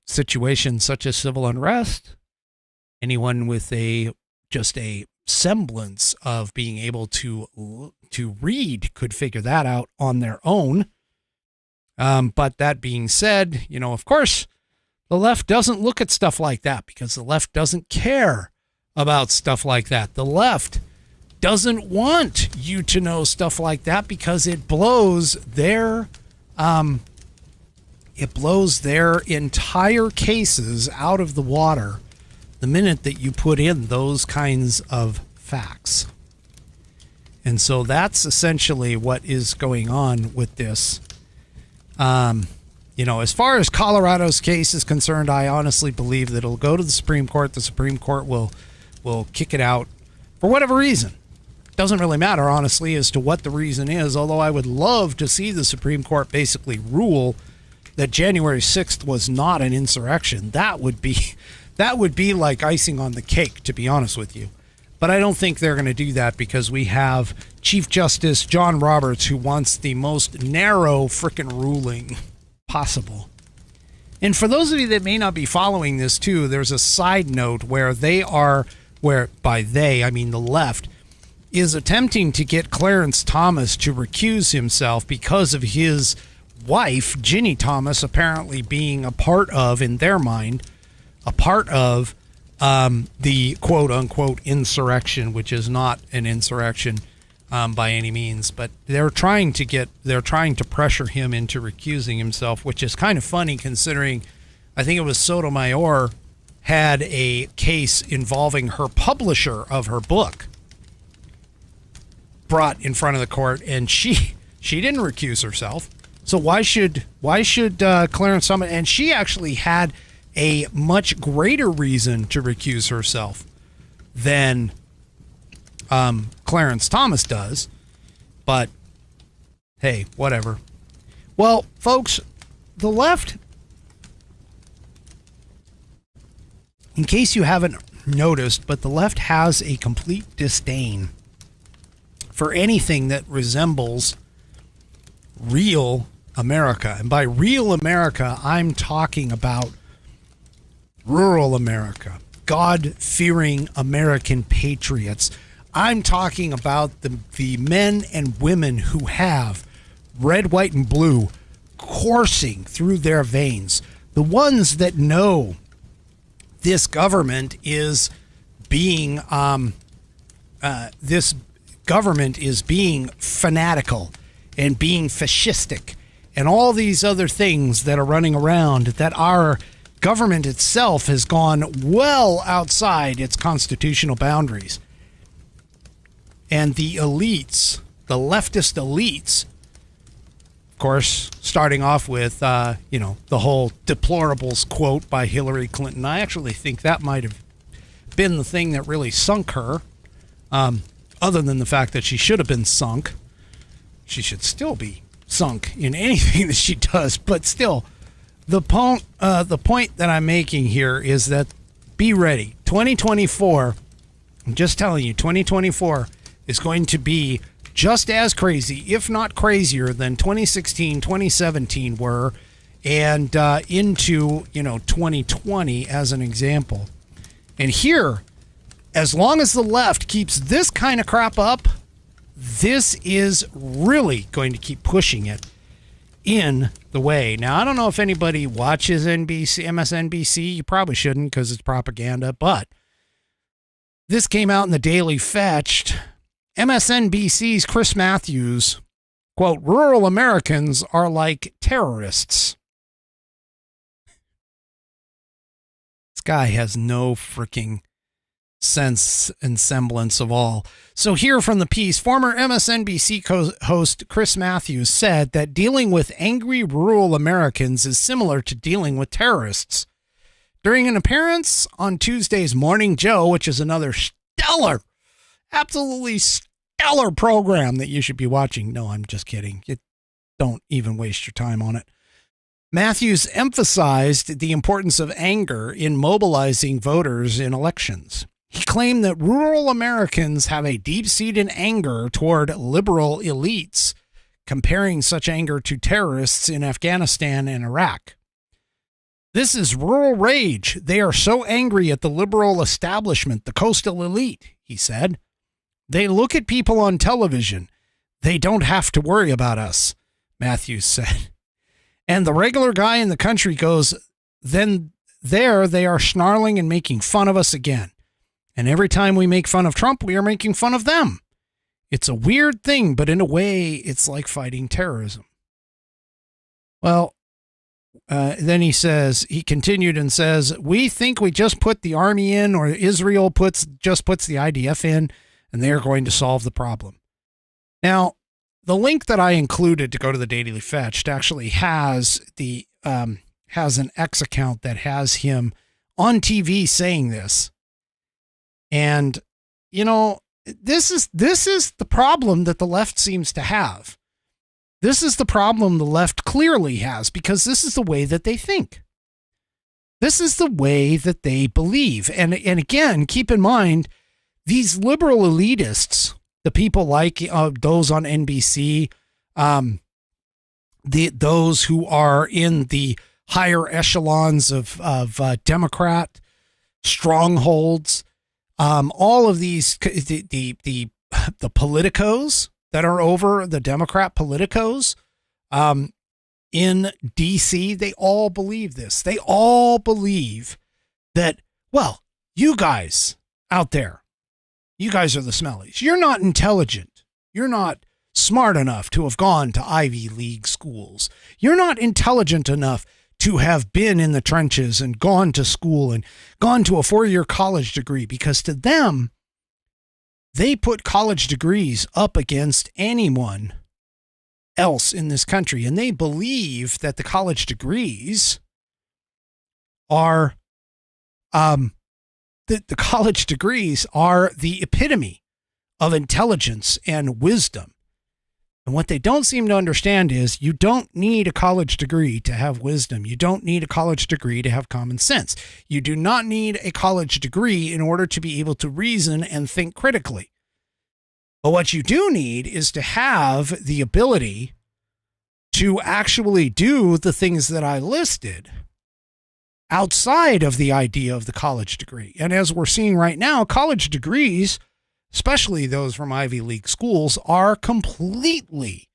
situation such as civil unrest. Anyone with just a semblance of being able to read could figure that out on their own. But that being said, of course, the left doesn't look at stuff like that because the left doesn't care about stuff like that. The left doesn't want you to know stuff like that because it blows their entire cases out of the water the minute that you put in those kinds of facts. And so that's essentially what is going on with this. As far as Colorado's case is concerned, I honestly believe that it'll go to the Supreme Court. The Supreme Court will kick it out for whatever reason. Doesn't really matter, honestly, as to what the reason is, although I would love to see the Supreme Court basically rule that January 6th was not an insurrection. That would be like icing on the cake, to be honest with you. But I don't think they're going to do that because we have Chief Justice John Roberts, who wants the most narrow frickin' ruling possible. And for those of you that may not be following this too, there's a side note where by they, I mean the left, is attempting to get Clarence Thomas to recuse himself because of his wife, Ginny Thomas, apparently being a part of, in their mind, a part of the quote-unquote insurrection, which is not an insurrection by any means. But they're trying to pressure him into recusing himself, which is kind of funny considering I think it was Sotomayor had a case involving her publisher of her book brought in front of the court, and she didn't recuse herself. So why should Clarence Thomas? And she actually had a much greater reason to recuse herself than Clarence Thomas does. But hey, whatever. Well, folks, the left, in case you haven't noticed, but the left has a complete disdain for anything that resembles real America. And by real America, I'm talking about rural America, God-fearing American patriots. I'm talking about the men and women who have red, white, and blue coursing through their veins. The ones that know this government is being fanatical and being fascistic and all these other things that are running around, that our government itself has gone well outside its constitutional boundaries. And the elites, the leftist elites, of course, starting off with, the whole deplorables quote by Hillary Clinton. I actually think that might have been the thing that really sunk her, other than the fact that she should have been sunk. She should still be sunk in anything that she does, but still, the point that I'm making here is that be ready. 2024, I'm just telling you, 2024 is going to be just as crazy, if not crazier, than 2016, 2017 were, and into 2020 as an example. And here, as long as the left keeps this kind of crap up, this is really going to keep pushing it in the way. Now, I don't know if anybody watches MSNBC. You probably shouldn't because it's propaganda, but this came out in the Daily Fetched. MSNBC's Chris Matthews, quote, "Rural Americans are like terrorists." This guy has no freaking sense and semblance of all. So here from the piece, former MSNBC host Chris Matthews said that dealing with angry rural Americans is similar to dealing with terrorists. During an appearance on Tuesday's Morning Joe, which is another absolutely stellar program that you should be watching. No, I'm just kidding. Don't even waste your time on it. Matthews emphasized the importance of anger in mobilizing voters in elections. He claimed that rural Americans have a deep-seated anger toward liberal elites, comparing such anger to terrorists in Afghanistan and Iraq. "This is rural rage. They are so angry at the liberal establishment, the coastal elite," he said. "They look at people on television. They don't have to worry about us," Matthews said. "And the regular guy in the country goes, then there they are snarling and making fun of us again. And every time we make fun of Trump, we are making fun of them. It's a weird thing, but in a way, it's like fighting terrorism." Well, then he continued and says, "We think we just put the army in, or Israel just puts the IDF in, and they're going to solve the problem." Now, the link that I included to go to the Daily Fetched actually has an X account that has him on TV saying this. And, this is the problem that the left seems to have. This is the problem the left clearly has, because this is the way that they think. This is the way that they believe. And again, keep in mind, these liberal elitists, the people like those on NBC, those who are in the higher echelons of Democrat strongholds, all of these, the the politicos that are over, the Democrat politicos in DC, they all believe this. They all believe that, well, you guys out there, you guys are the smellies. You're not intelligent. You're not smart enough to have gone to Ivy League schools. You're not intelligent enough to have been in the trenches and gone to school and gone to a 4-year college degree, because to them, they put college degrees up against anyone else in this country. And they believe that the college degrees are, the college degrees are the epitome of intelligence and wisdom. And what they don't seem to understand is you don't need a college degree to have wisdom. You don't need a college degree to have common sense. You do not need a college degree in order to be able to reason and think critically. But what you do need is to have the ability to actually do the things that I listed outside of the idea of the college degree. And as we're seeing right now, college degrees, especially those from Ivy League schools, are completely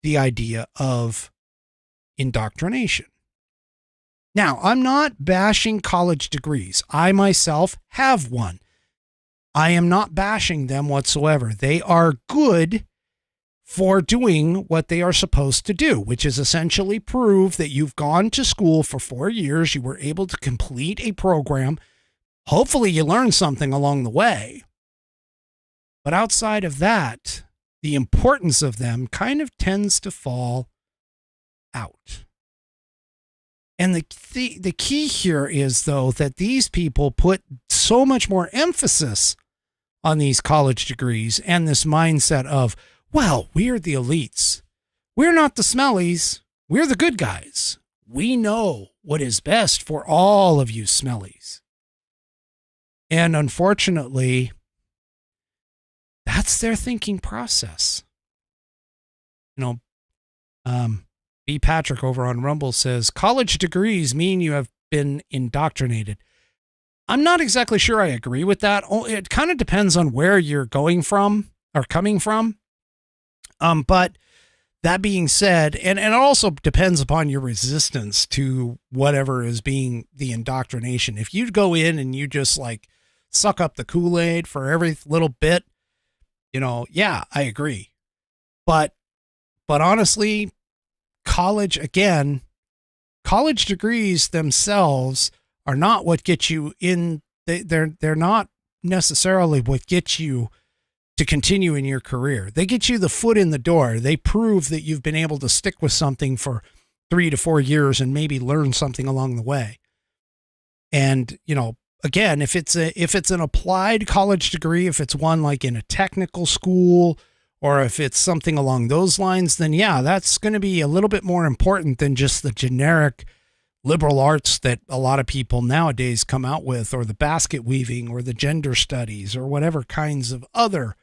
the idea of indoctrination. Now, I'm not bashing college degrees. I myself have one. I am not bashing them whatsoever. They are good for doing what they are supposed to do, which is essentially prove that you've gone to school for 4 years, you were able to complete a program. Hopefully you learned something along the way. But outside of that, the importance of them kind of tends to fall out. And the key here is, though, that these people put so much more emphasis on these college degrees and this mindset of, well, we're the elites. We're not the smellies. We're the good guys. We know what is best for all of you smellies. And unfortunately, that's their thinking process. You know, B. Patrick over on Rumble says, college degrees mean you have been indoctrinated. I'm not exactly sure I agree with that. It kind of depends on where you're going from or coming from. But that being said, and it also depends upon your resistance to whatever is being the indoctrination. If you go in and you just like suck up the Kool-Aid for every little bit, you know, yeah, I agree. But honestly, college degrees themselves are not what get you in. They're not necessarily what gets you to continue in your career. They get you the foot in the door. They prove that you've been able to stick with something for 3 to 4 years and maybe learn something along the way. And, you know, again, if it's an applied college degree, if it's one like in a technical school, or if it's something along those lines, then yeah, that's going to be a little bit more important than just the generic liberal arts that a lot of people nowadays come out with, or the basket weaving, or the gender studies, or whatever kinds of other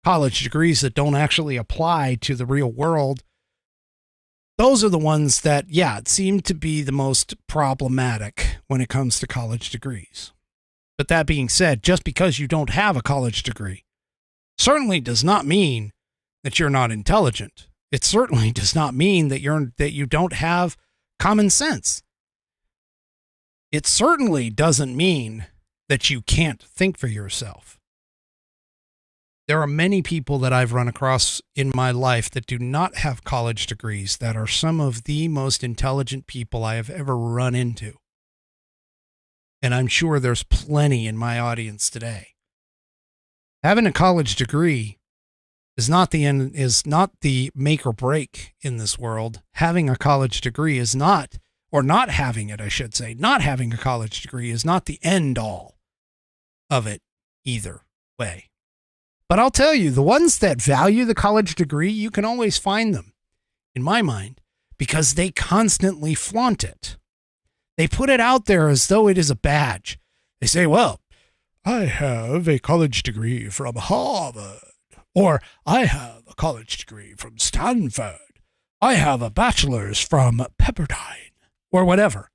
college degrees that don't actually apply to the real world. Those are the ones that, yeah, seem to be the most problematic when it comes to college degrees. But that being said, just because you don't have a college degree certainly does not mean that you're not intelligent. It certainly does not mean that you don't have common sense. It certainly doesn't mean that you can't think for yourself. There are many people that I've run across in my life that do not have college degrees that are some of the most intelligent people I have ever run into. And I'm sure there's plenty in my audience today. Having a college degree is not the make or break in this world. Having a college degree is not, or not having it, I should say, not having a college degree is not the end all of it either way. But I'll tell you, the ones that value the college degree, you can always find them, in my mind, because they constantly flaunt it. They put it out there as though it is a badge. They say, well, I have a college degree from Harvard, or I have a college degree from Stanford. I have a bachelor's from Pepperdine, or whatever.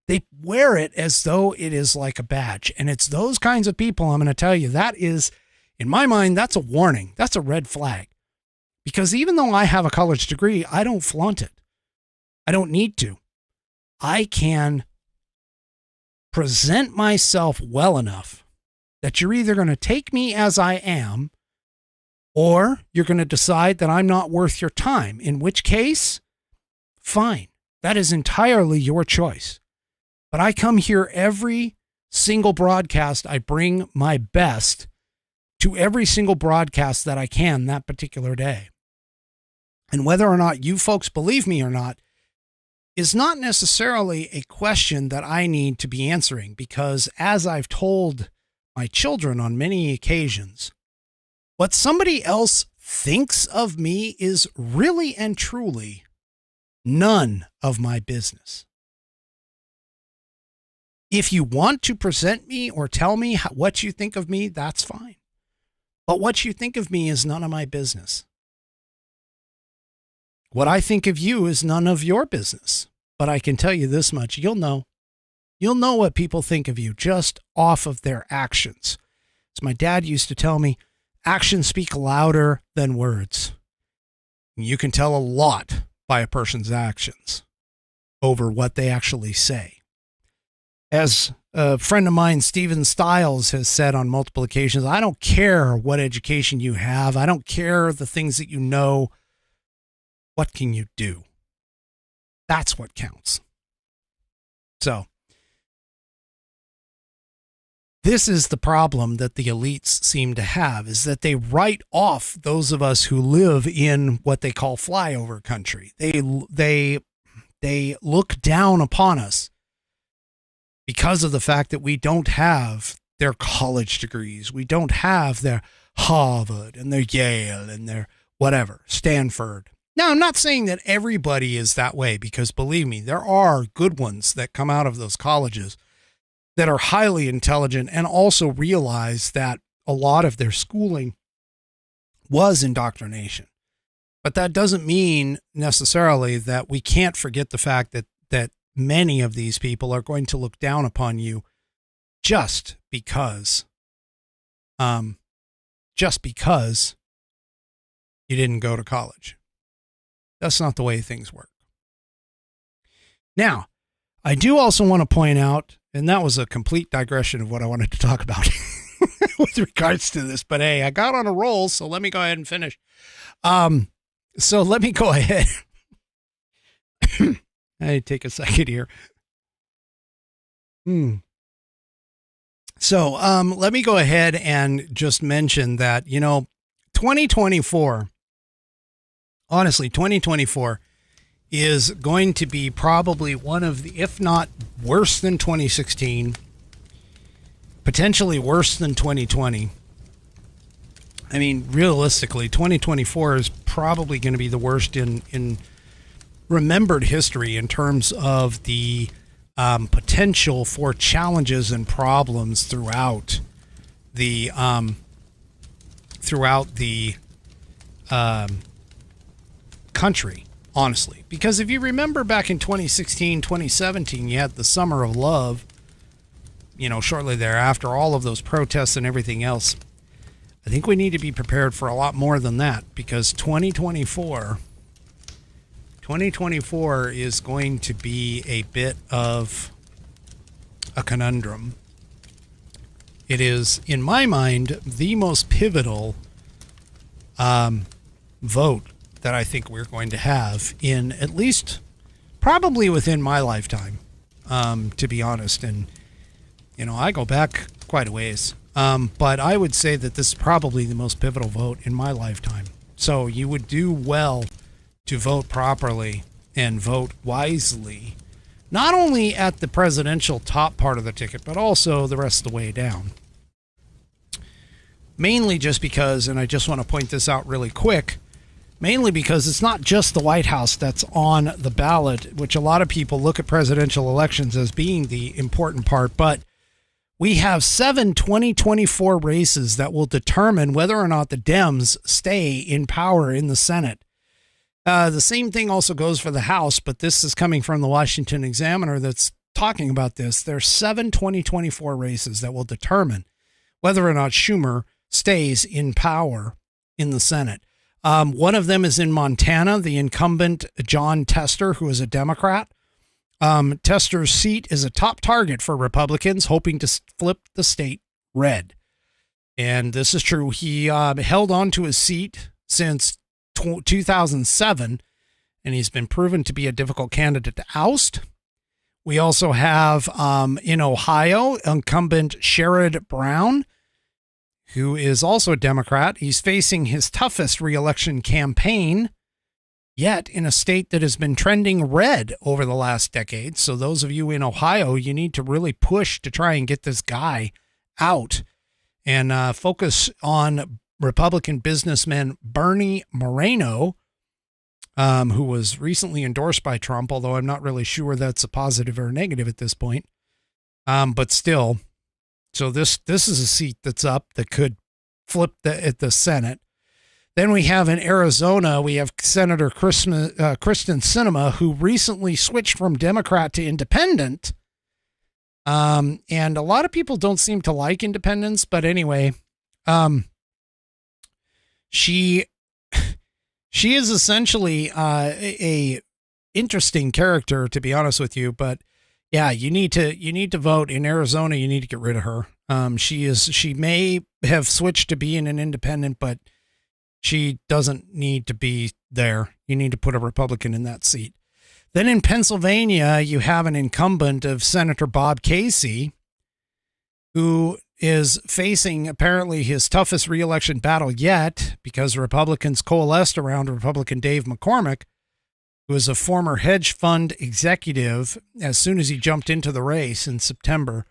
They wear it as though it is like a badge. And it's those kinds of people, I'm going to tell you, that is In my mind, that's a warning. That's a red flag. Because even though I have a college degree, I don't flaunt it. I don't need to. I can present myself well enough that you're either going to take me as I am, or you're going to decide that I'm not worth your time, in which case, fine. That is entirely your choice. But I come here every single broadcast. I bring my best to every single broadcast that I can that particular day. And whether or not you folks believe me or not is not necessarily a question that I need to be answering, because as I've told my children on many occasions, what somebody else thinks of me is really and truly none of my business. If you want to present me or tell me what you think of me, that's fine. But what you think of me is none of my business. What I think of you is none of your business. But I can tell you this much, you'll know. You'll know what people think of you just off of their actions. As my dad used to tell me, actions speak louder than words. You can tell a lot by a person's actions over what they actually say. As a friend of mine, Stephen Stiles, has said on multiple occasions, I don't care what education you have. I don't care the things that you know. What can you do? That's what counts. So, this is the problem that the elites seem to have, is that they write off those of us who live in what they call flyover country. They look down upon us because of the fact that we don't have their college degrees. We don't have their Harvard and their Yale and their whatever, Stanford. Now, I'm not saying that everybody is that way, because believe me, there are good ones that come out of those colleges that are highly intelligent and also realize that a lot of their schooling was indoctrination. But that doesn't mean necessarily that we can't forget the fact that many of these people are going to look down upon you just because you didn't go to college. That's not the way things work. Now, I do also want to point out, and that was a complete digression of what I wanted to talk about with regards to this, but hey, I got on a roll, so let me go ahead and finish. So let me go ahead. I take a second here. So let me go ahead and just mention that, 2024, honestly, 2024 is going to be probably one of the, if not worse than 2016, potentially worse than 2020. I mean, realistically, 2024 is probably going to be the worst in remembered history in terms of the potential for challenges and problems throughout the country, honestly. Because if you remember back in 2016, 2017, you had the Summer of Love, shortly thereafter, all of those protests and everything else. I think we need to be prepared for a lot more than that, because 2024 is going to be a bit of a conundrum. It is, in my mind, the most pivotal vote that I think we're going to have in at least probably within my lifetime, to be honest. And, I go back quite a ways. But I would say that this is probably the most pivotal vote in my lifetime. So you would do well to vote properly and vote wisely, not only at the presidential top part of the ticket, but also the rest of the way down. Mainly just because, and I just want to point this out really quick, mainly because it's not just the White House that's on the ballot, which a lot of people look at presidential elections as being the important part, but we have 7 2024 races that will determine whether or not the Dems stay in power in the Senate. The same thing also goes for the House, but this is coming from the Washington Examiner that's talking about this. There's 7 2024 races that will determine whether or not Schumer stays in power in the Senate. One of them is in Montana, the incumbent John Tester, who is a Democrat. Tester's seat is a top target for Republicans, hoping to flip the state red. And this is true. He held on to his seat since 2007, and he's been proven to be a difficult candidate to oust. We also have in Ohio, incumbent Sherrod Brown, who is also a Democrat. He's facing his toughest reelection campaign yet in a state that has been trending red over the last decade. So those of you in Ohio, you need to really push to try and get this guy out and focus on Republican businessman Bernie Moreno, who was recently endorsed by Trump, although I'm not really sure that's a positive or a negative at this point. But still, so this is a seat that's up that could flip at the Senate. Then we have in Arizona, we have Senator Kristen Sinema, who recently switched from Democrat to independent. And a lot of people don't seem to like independents, but anyway, she is essentially a interesting character, to be honest with you. But yeah, you need to vote in Arizona. You need to get rid of her. She may have switched to being an independent, but she doesn't need to be there. You need to put a Republican in that seat. Then in Pennsylvania, you have an incumbent of Senator Bob Casey, who is facing apparently his toughest reelection battle yet because Republicans coalesced around Republican Dave McCormick, who is a former hedge fund executive as soon as he jumped into the race in September.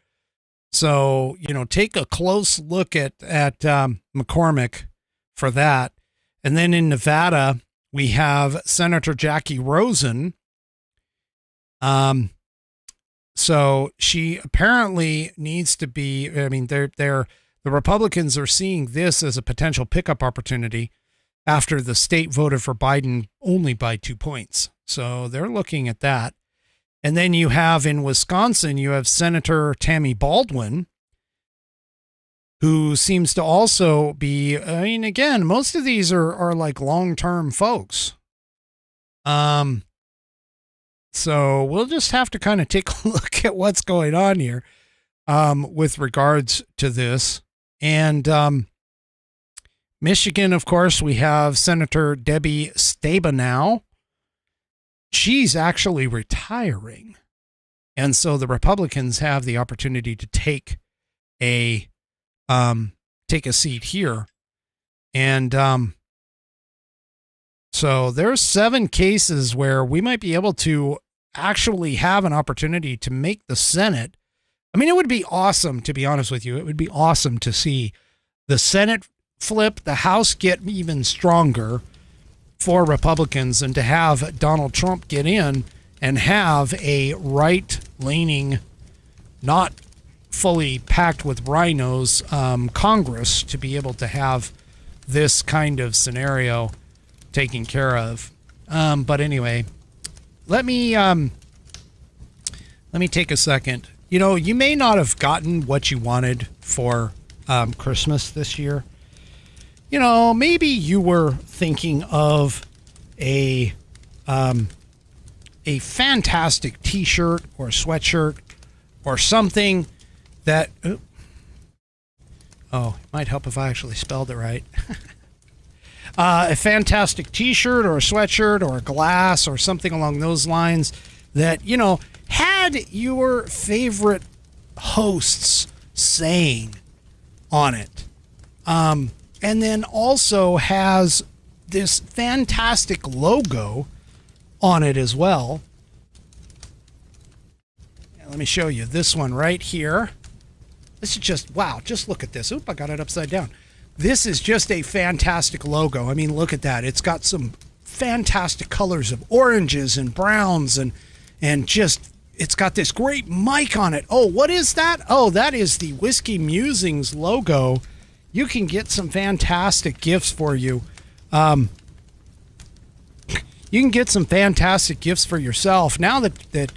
So, take a close look at McCormick for that. And then in Nevada, we have Senator Jackie Rosen. So she apparently needs to be, the Republicans are seeing this as a potential pickup opportunity after the state voted for Biden only by 2 points. So they're looking at that. And then you have in Wisconsin, you have Senator Tammy Baldwin, who seems to also be, again, most of these are like long-term folks. So we'll just have to kind of take a look at what's going on here, with regards to this. And, Michigan, of course, we have Senator Debbie Stabenow. She's actually retiring. And so the Republicans have the opportunity to take a seat here. And so there's 7 cases where we might be able to actually have an opportunity to make the Senate. It would be awesome, to be honest with you. It would be awesome to see the Senate flip, the House get even stronger for Republicans, and to have Donald Trump get in and have a right-leaning, not fully packed with rhinos, Congress to be able to have this kind of scenario taken care of. But anyway, let me take a second. You may not have gotten what you wanted for Christmas this year. Maybe you were thinking of a fantastic T-shirt or sweatshirt or something that, it might help if I actually spelled it right. A fantastic T-shirt or a sweatshirt or a glass or something along those lines that, had your favorite hosts saying on it. And then also has this fantastic logo on it as well. Let me show you this one right here. This is just, wow, just look at this. Oop, I got it upside down. This is just a fantastic logo. Look at that. It's got some fantastic colors of oranges and browns and just, it's got this great mic on it. Oh, what is that? Oh, that is the Whiskey Musings logo. You can get some fantastic gifts for you. You can get some fantastic gifts for yourself now that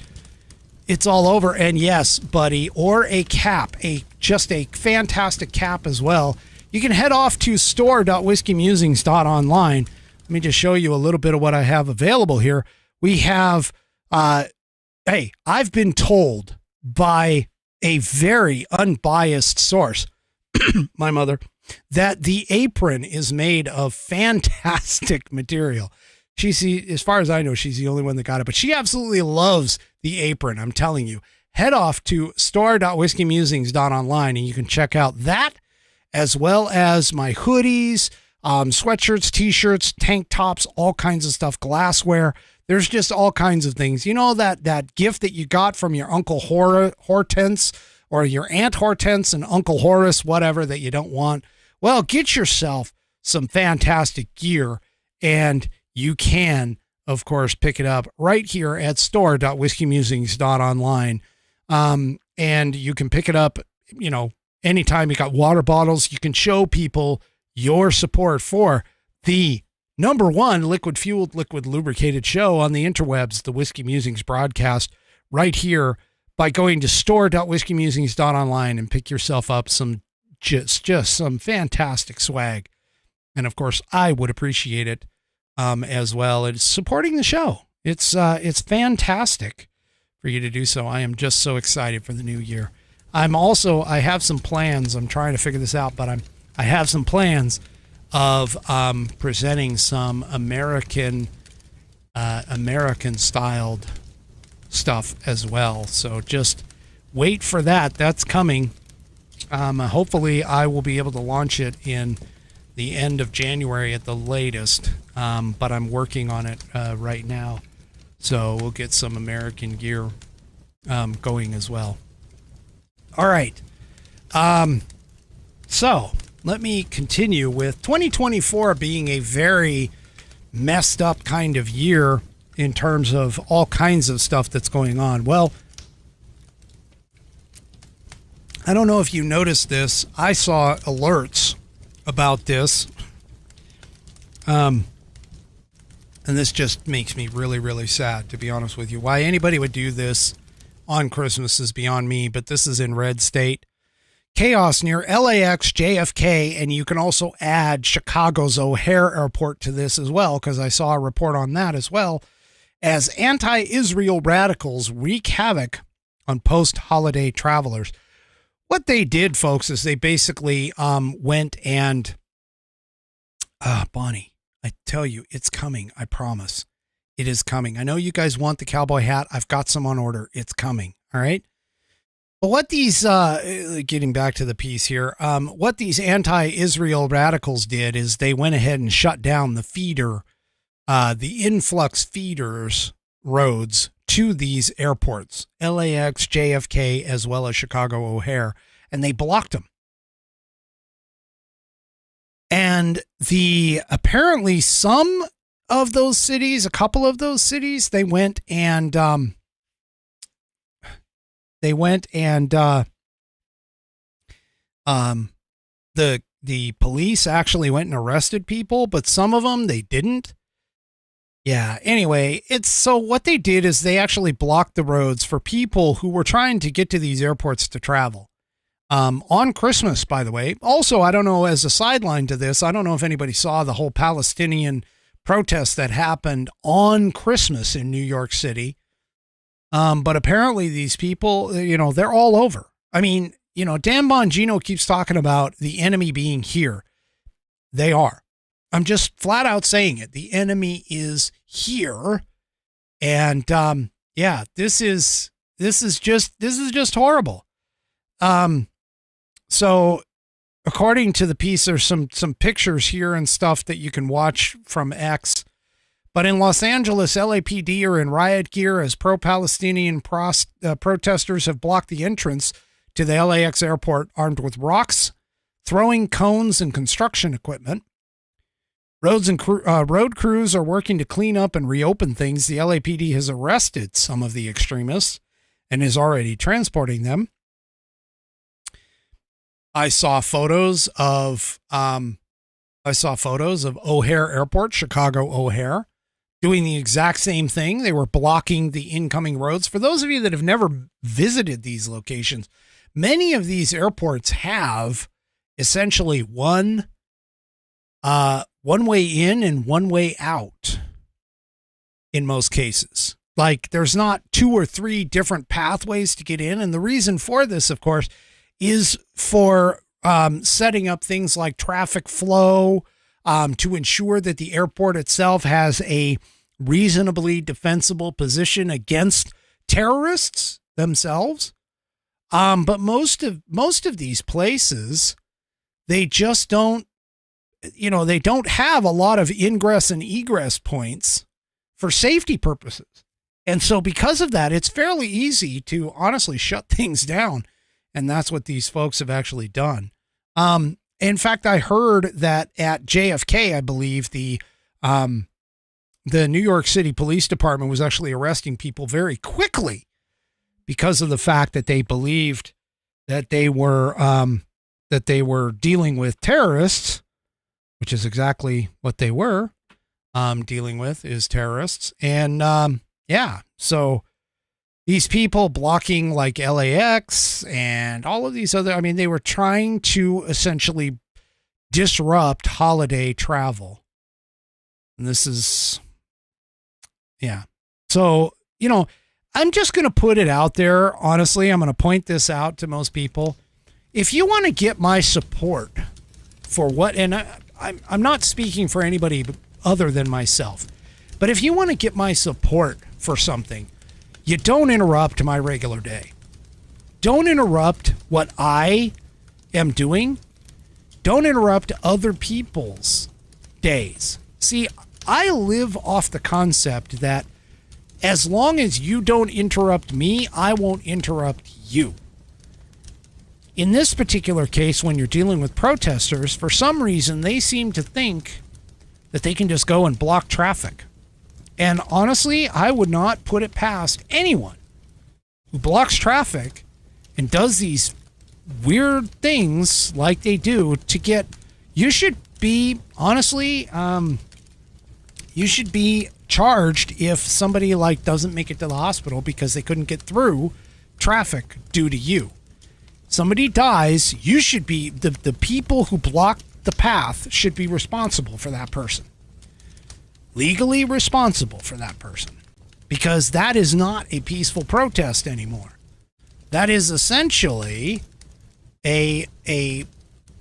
it's all over. And yes, buddy, or a cap, just a fantastic cap as well. you can head off to store.whiskeymusings.online. Let me just show you a little bit of what I have available here. We have, hey, I've been told by a very unbiased source, my mother, that the apron is made of fantastic material. As far as I know, she's the only one that got it, but she absolutely loves the apron. I'm telling you, head off to store.whiskeymusings.online and you can check out that, as well as my hoodies, sweatshirts, t-shirts, tank tops, all kinds of stuff, glassware. There's just all kinds of things. You know, that gift that you got from your Uncle Hortense or your Aunt Hortense and Uncle Horace, whatever, that you don't want. Well, get yourself some fantastic gear, and you can, of course, pick it up right here at store.whiskeymusings.online. And you can pick it up, you know, anytime. You got water bottles. You can show people your support for the number one liquid-fueled, liquid lubricated show on the interwebs, the Whiskey Musings Broadcast, right here by going to store.whiskeymusings.online and pick yourself up some just some fantastic swag. And of course, I would appreciate it as well. It's supporting the show. It's fantastic for you to do so. I am just so excited for the new year. I have some plans. I'm trying to figure this out, but I have some plans of presenting some American styled stuff as well. So just wait for that. That's coming. Hopefully I will be able to launch it in the end of January at the latest. But I'm working on it right now. So we'll get some American gear going as well. All right. So let me continue with 2024 being a very messed up kind of year in terms of all kinds of stuff that's going on. Well, I don't know if you noticed this. I saw alerts about this. And this just makes me really, really sad, to be honest with you. Why anybody would do this on Christmas is beyond me, but this is in red state. Chaos near LAX, JFK, and you can also add Chicago's O'Hare Airport to this as well, because I saw a report on that as well, as anti-Israel radicals wreak havoc on post-holiday travelers. What they did, folks, is they basically went and... Bonnie, I tell you, it's coming. I promise. It is coming. I know you guys want the cowboy hat. I've got some on order. It's coming. All right. But what these, getting back to the piece here, what these anti-Israel radicals did is they went ahead and shut down the feeder, the influx feeders roads to these airports, LAX, JFK, as well as Chicago O'Hare, and they blocked them. And apparently some of those cities, a couple of those cities, they went and the police actually went and arrested people, but some of them they didn't. Yeah. Anyway, so what they did is they actually blocked the roads for people who were trying to get to these airports to travel. On Christmas, by the way. Also, I don't know, as a sideline to this, I don't know if anybody saw the whole Palestinian protest that happened on Christmas in New York City. But apparently these people, you know, they're all over. I mean, you know, Dan Bongino keeps talking about the enemy being here. They are. I'm just flat out saying it. The enemy is here. And, yeah, this is just horrible. So according to the piece, there's some pictures here and stuff that you can watch from X. But in Los Angeles, LAPD are in riot gear as pro-Palestinian protesters have blocked the entrance to the LAX airport, armed with rocks, throwing cones, and construction equipment. Road crews are working to clean up and reopen things. The LAPD has arrested some of the extremists and is already transporting them. I saw photos of O'Hare Airport, Chicago O'Hare, doing the exact same thing. They were blocking the incoming roads. For those of you that have never visited these locations, many of these airports have essentially one way in and one way out in most cases. Like there's not 2 or 3 different pathways to get in. And the reason for this, of course, is for setting up things like traffic flow, to ensure that the airport itself has a reasonably defensible position against terrorists themselves. But most of these places, they just don't, they don't have a lot of ingress and egress points for safety purposes. And so because of that, it's fairly easy to honestly shut things down. And that's what these folks have actually done. In fact, I heard that at JFK, I believe the New York City Police Department was actually arresting people very quickly because of the fact that they believed that they were dealing with terrorists, which is exactly what they were dealing with, is terrorists. And so these people blocking like LAX and all of these other, they were trying to essentially disrupt holiday travel. And this is, So, I'm just going to put it out there. Honestly, I'm going to point this out to most people. If you want to get my support for what, and I'm not speaking for anybody other than myself, but if you want to get my support for something, you don't interrupt my regular day. Don't interrupt what I am doing. Don't interrupt other people's days. See, I live off the concept that as long as you don't interrupt me, I won't interrupt you. In this particular case, when you're dealing with protesters, for some reason, they seem to think that they can just go and block traffic. And honestly, I would not put it past anyone who blocks traffic and does these weird things like they do to get, you should be, honestly, you should be charged if somebody like doesn't make it to the hospital because they couldn't get through traffic due to you. Somebody dies, you should be, the people who block the path should be responsible for that person. Legally responsible for that person, because that is not a peaceful protest anymore. That is essentially a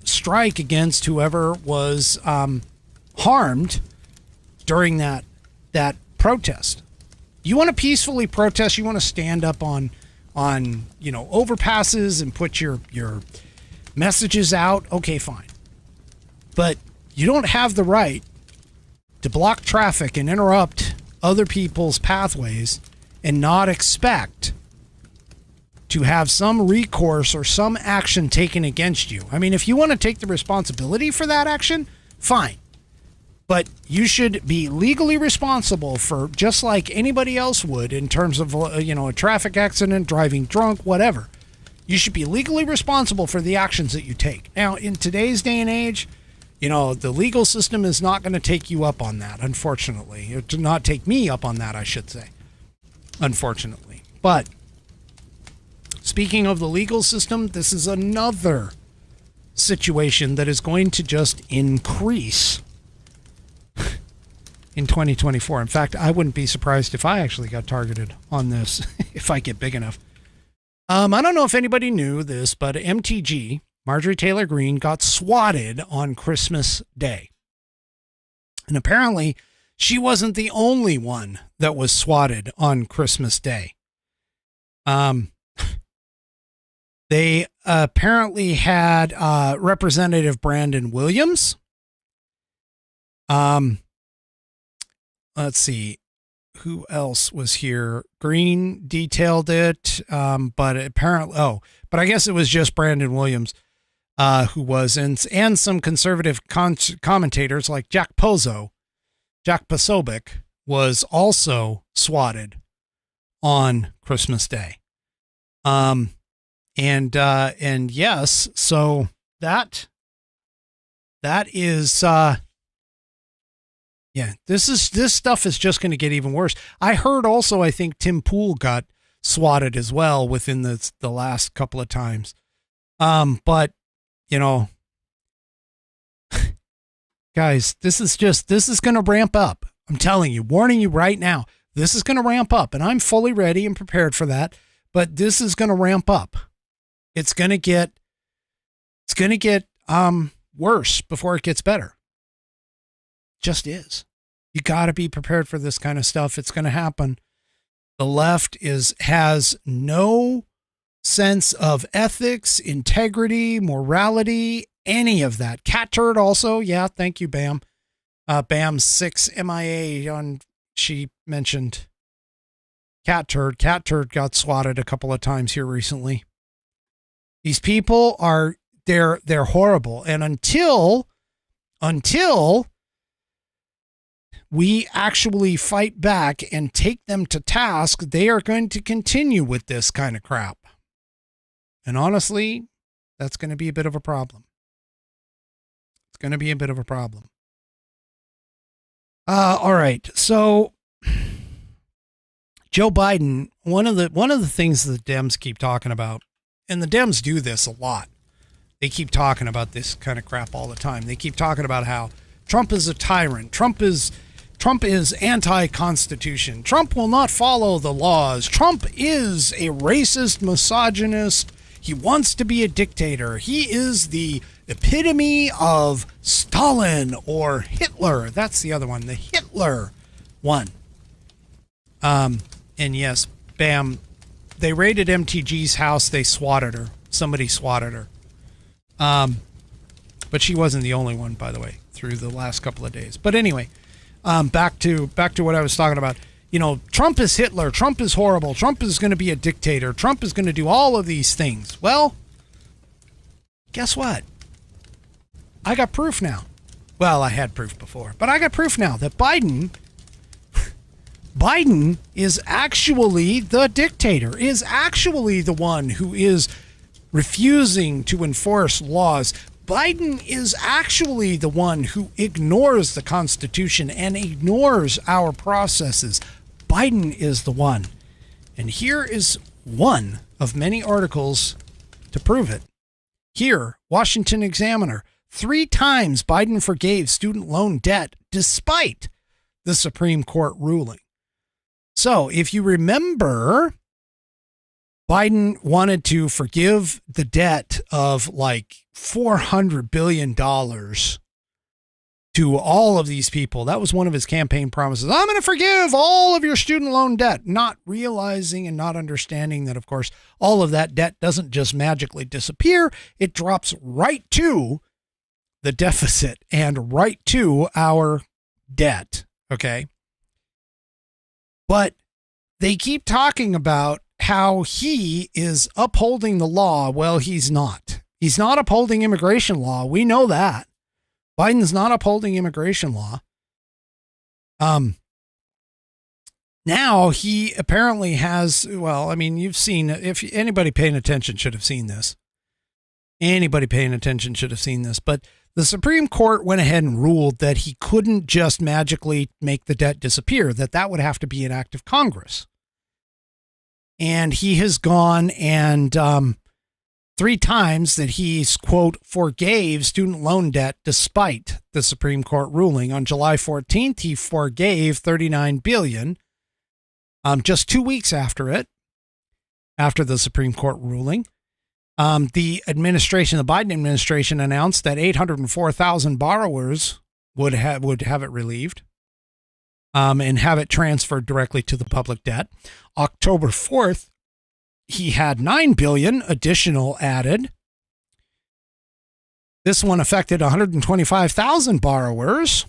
strike against whoever was harmed during that protest. You want to peacefully protest, you want to stand up on overpasses and put your messages out, okay, fine. But you don't have the right to block traffic and interrupt other people's pathways and not expect to have some recourse or some action taken against you. If you want to take the responsibility for that action, fine. But you should be legally responsible for, just like anybody else would in terms of, a traffic accident, driving drunk, whatever. You should be legally responsible for the actions that you take. Now, in today's day and age, the legal system is not going to take you up on that, unfortunately. It did not take me up on that, I should say, unfortunately. But speaking of the legal system, this is another situation that is going to just increase in 2024. In fact, I wouldn't be surprised if I actually got targeted on this if I get big enough. I don't know if anybody knew this, but MTG, Marjorie Taylor Greene, got swatted on Christmas Day. And apparently, she wasn't the only one that was swatted on Christmas Day. They apparently had Representative Brandon Williams. Let's see, who else was here? Green detailed it, but apparently, but I guess it was just Brandon Williams who was, and some conservative commentators like Jack Posobiec was also swatted on Christmas Day. And yes, so that is, this stuff is just going to get even worse. I heard also, I think Tim Pool got swatted as well within the last couple of times. But Guys, this is going to ramp up. I'm telling you, warning you right now. This is going to ramp up, and I'm fully ready and prepared for that. But this is going to ramp up. It's going to get worse before it gets better. Just is. You got to be prepared for this kind of stuff. It's going to happen. The left has no sense of ethics, integrity, morality, any of that. Cat turd also. Yeah, thank you, Bam. Bam 6 MIA she mentioned cat turd. Cat turd got swatted a couple of times here recently. These people they're horrible. And until we actually fight back and take them to task, they are going to continue with this kind of crap. And honestly, that's going to be a bit of a problem. It's going to be a bit of a problem. All right. So Joe Biden, one of the things that the Dems keep talking about, and the Dems do this a lot. They keep talking about this kind of crap all the time. They keep talking about how Trump is a tyrant. Trump is anti-constitution. Trump will not follow the laws. Trump is a racist, misogynist. He wants to be a dictator. He is the epitome of Stalin or Hitler. That's the other one, the Hitler one. And yes, Bam, they raided MTG's house. They swatted her. Somebody swatted her. But she wasn't the only one, by the way, through the last couple of days. But anyway, back to what I was talking about. You know, Trump is Hitler. Trump is horrible. Trump is going to be a dictator. Trump is going to do all of these things. Well, guess what? I got proof now. Well, I had proof before, but I got proof now that Biden is actually the dictator, is actually the one who is refusing to enforce laws. Biden is actually the one who ignores the Constitution and ignores our processes. Biden is the one. And here is one of many articles to prove it. Here, Washington Examiner. 3 times Biden forgave student loan debt despite the Supreme Court ruling. So if you remember, Biden wanted to forgive the debt of like $400 billion to all of these people. That was one of his campaign promises. I'm going to forgive all of your student loan debt, not realizing and not understanding that, of course, all of that debt doesn't just magically disappear. It drops right to the deficit and right to our debt. Okay. But they keep talking about how he is upholding the law. Well, he's not. He's not upholding immigration law. We know that. Biden's not upholding immigration law. Now he apparently has, well, I mean, you've seen, if anybody paying attention should have seen this. Anybody paying attention should have seen this. But the Supreme Court went ahead and ruled that he couldn't just magically make the debt disappear, that would have to be an act of Congress. And he has gone and 3 times that he's, quote, forgave student loan debt despite the Supreme Court ruling. On July 14th, he forgave $39 billion. Just 2 weeks after the Supreme Court ruling. The Biden administration announced that 804,000 borrowers would have it relieved, and have it transferred directly to the public debt. October 4th, he had $9 billion additional added. This one affected 125,000 borrowers,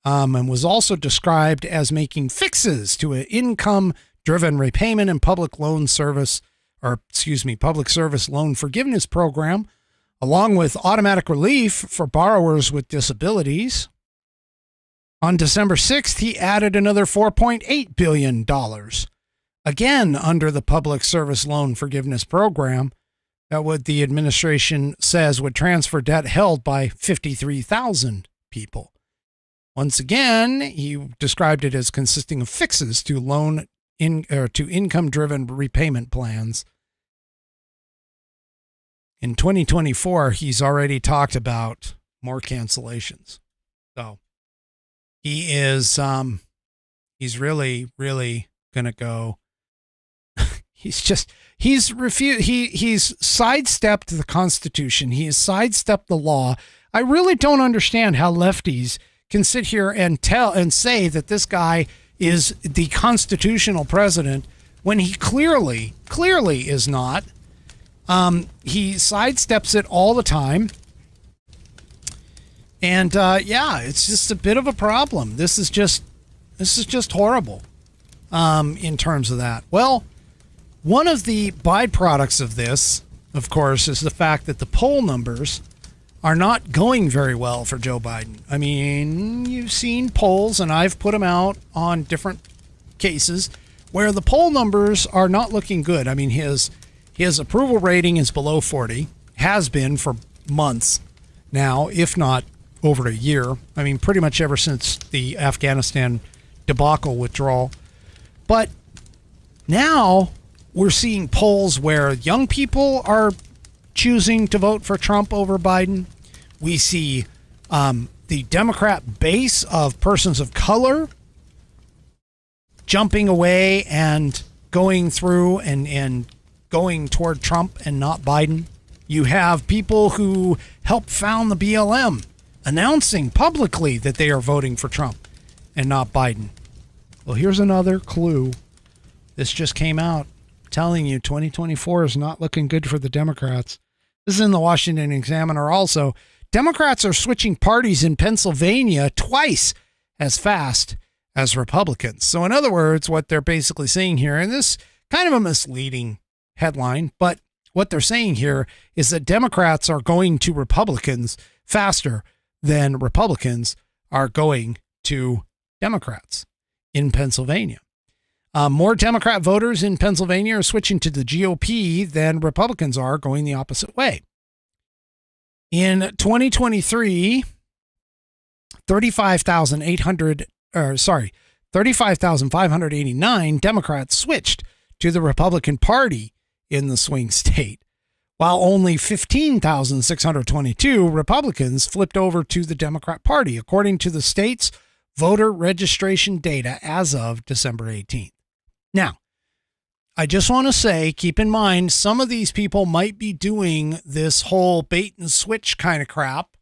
and was also described as making fixes to an income-driven repayment and public service loan forgiveness program, along with automatic relief for borrowers with disabilities. On December 6th, he added another $4.8 billion, again under the public service loan forgiveness program, that what the administration says would transfer debt held by 53,000 people. Once again, he described it as consisting of fixes to income-driven repayment plans. In 2024, he's already talked about more cancellations. So he is, he's really, really going to go. He's sidestepped the Constitution. He has sidestepped the law. I really don't understand how lefties can sit here and say that this guy is the constitutional president when he clearly is not. He sidesteps it all the time. And it's just a bit of a problem. This is just horrible in terms of that. Well, one of the byproducts of this, of course, is the fact that the poll numbers are not going very well for Joe Biden. I mean, you've seen polls, and I've put them out on different cases where the poll numbers are not looking good. I mean, his approval rating is below 40, has been for months now, if not over a year. I mean, pretty much ever since the Afghanistan debacle withdrawal. But now we're seeing polls where young people are choosing to vote for Trump over Biden. We see the Democrat base of persons of color jumping away and going through and going toward Trump and not Biden. You have people who helped found the BLM announcing publicly that they are voting for Trump and not Biden. Well, here's another clue. This just came out telling you 2024 is not looking good for the Democrats. This is in the Washington Examiner also. Democrats are switching parties in Pennsylvania twice as fast as Republicans. So in other words, what they're basically saying here, and this kind of a misleading headline, but what they're saying here is that Democrats are going to Republicans faster than Republicans are going to Democrats in Pennsylvania. More Democrat voters in Pennsylvania are switching to the GOP than Republicans are going the opposite way. In 2023, 35,589 Democrats switched to the Republican Party in the swing state, while only 15,622 Republicans flipped over to the Democrat Party, according to the state's voter registration data as of December 18th. Now, I just want to say, keep in mind, some of these people might be doing this whole bait and switch kind of crap,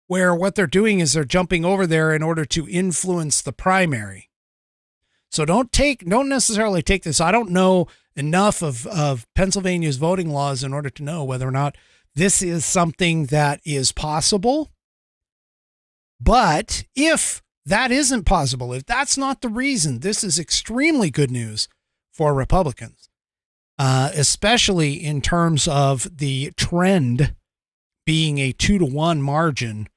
where what they're doing is they're jumping over there in order to influence the primary. So don't necessarily take this. I don't know enough of Pennsylvania's voting laws in order to know whether or not this is something that is possible. But if that isn't possible, if that's not the reason, this is extremely good news for Republicans, especially in terms of the trend being a 2-to-1 margin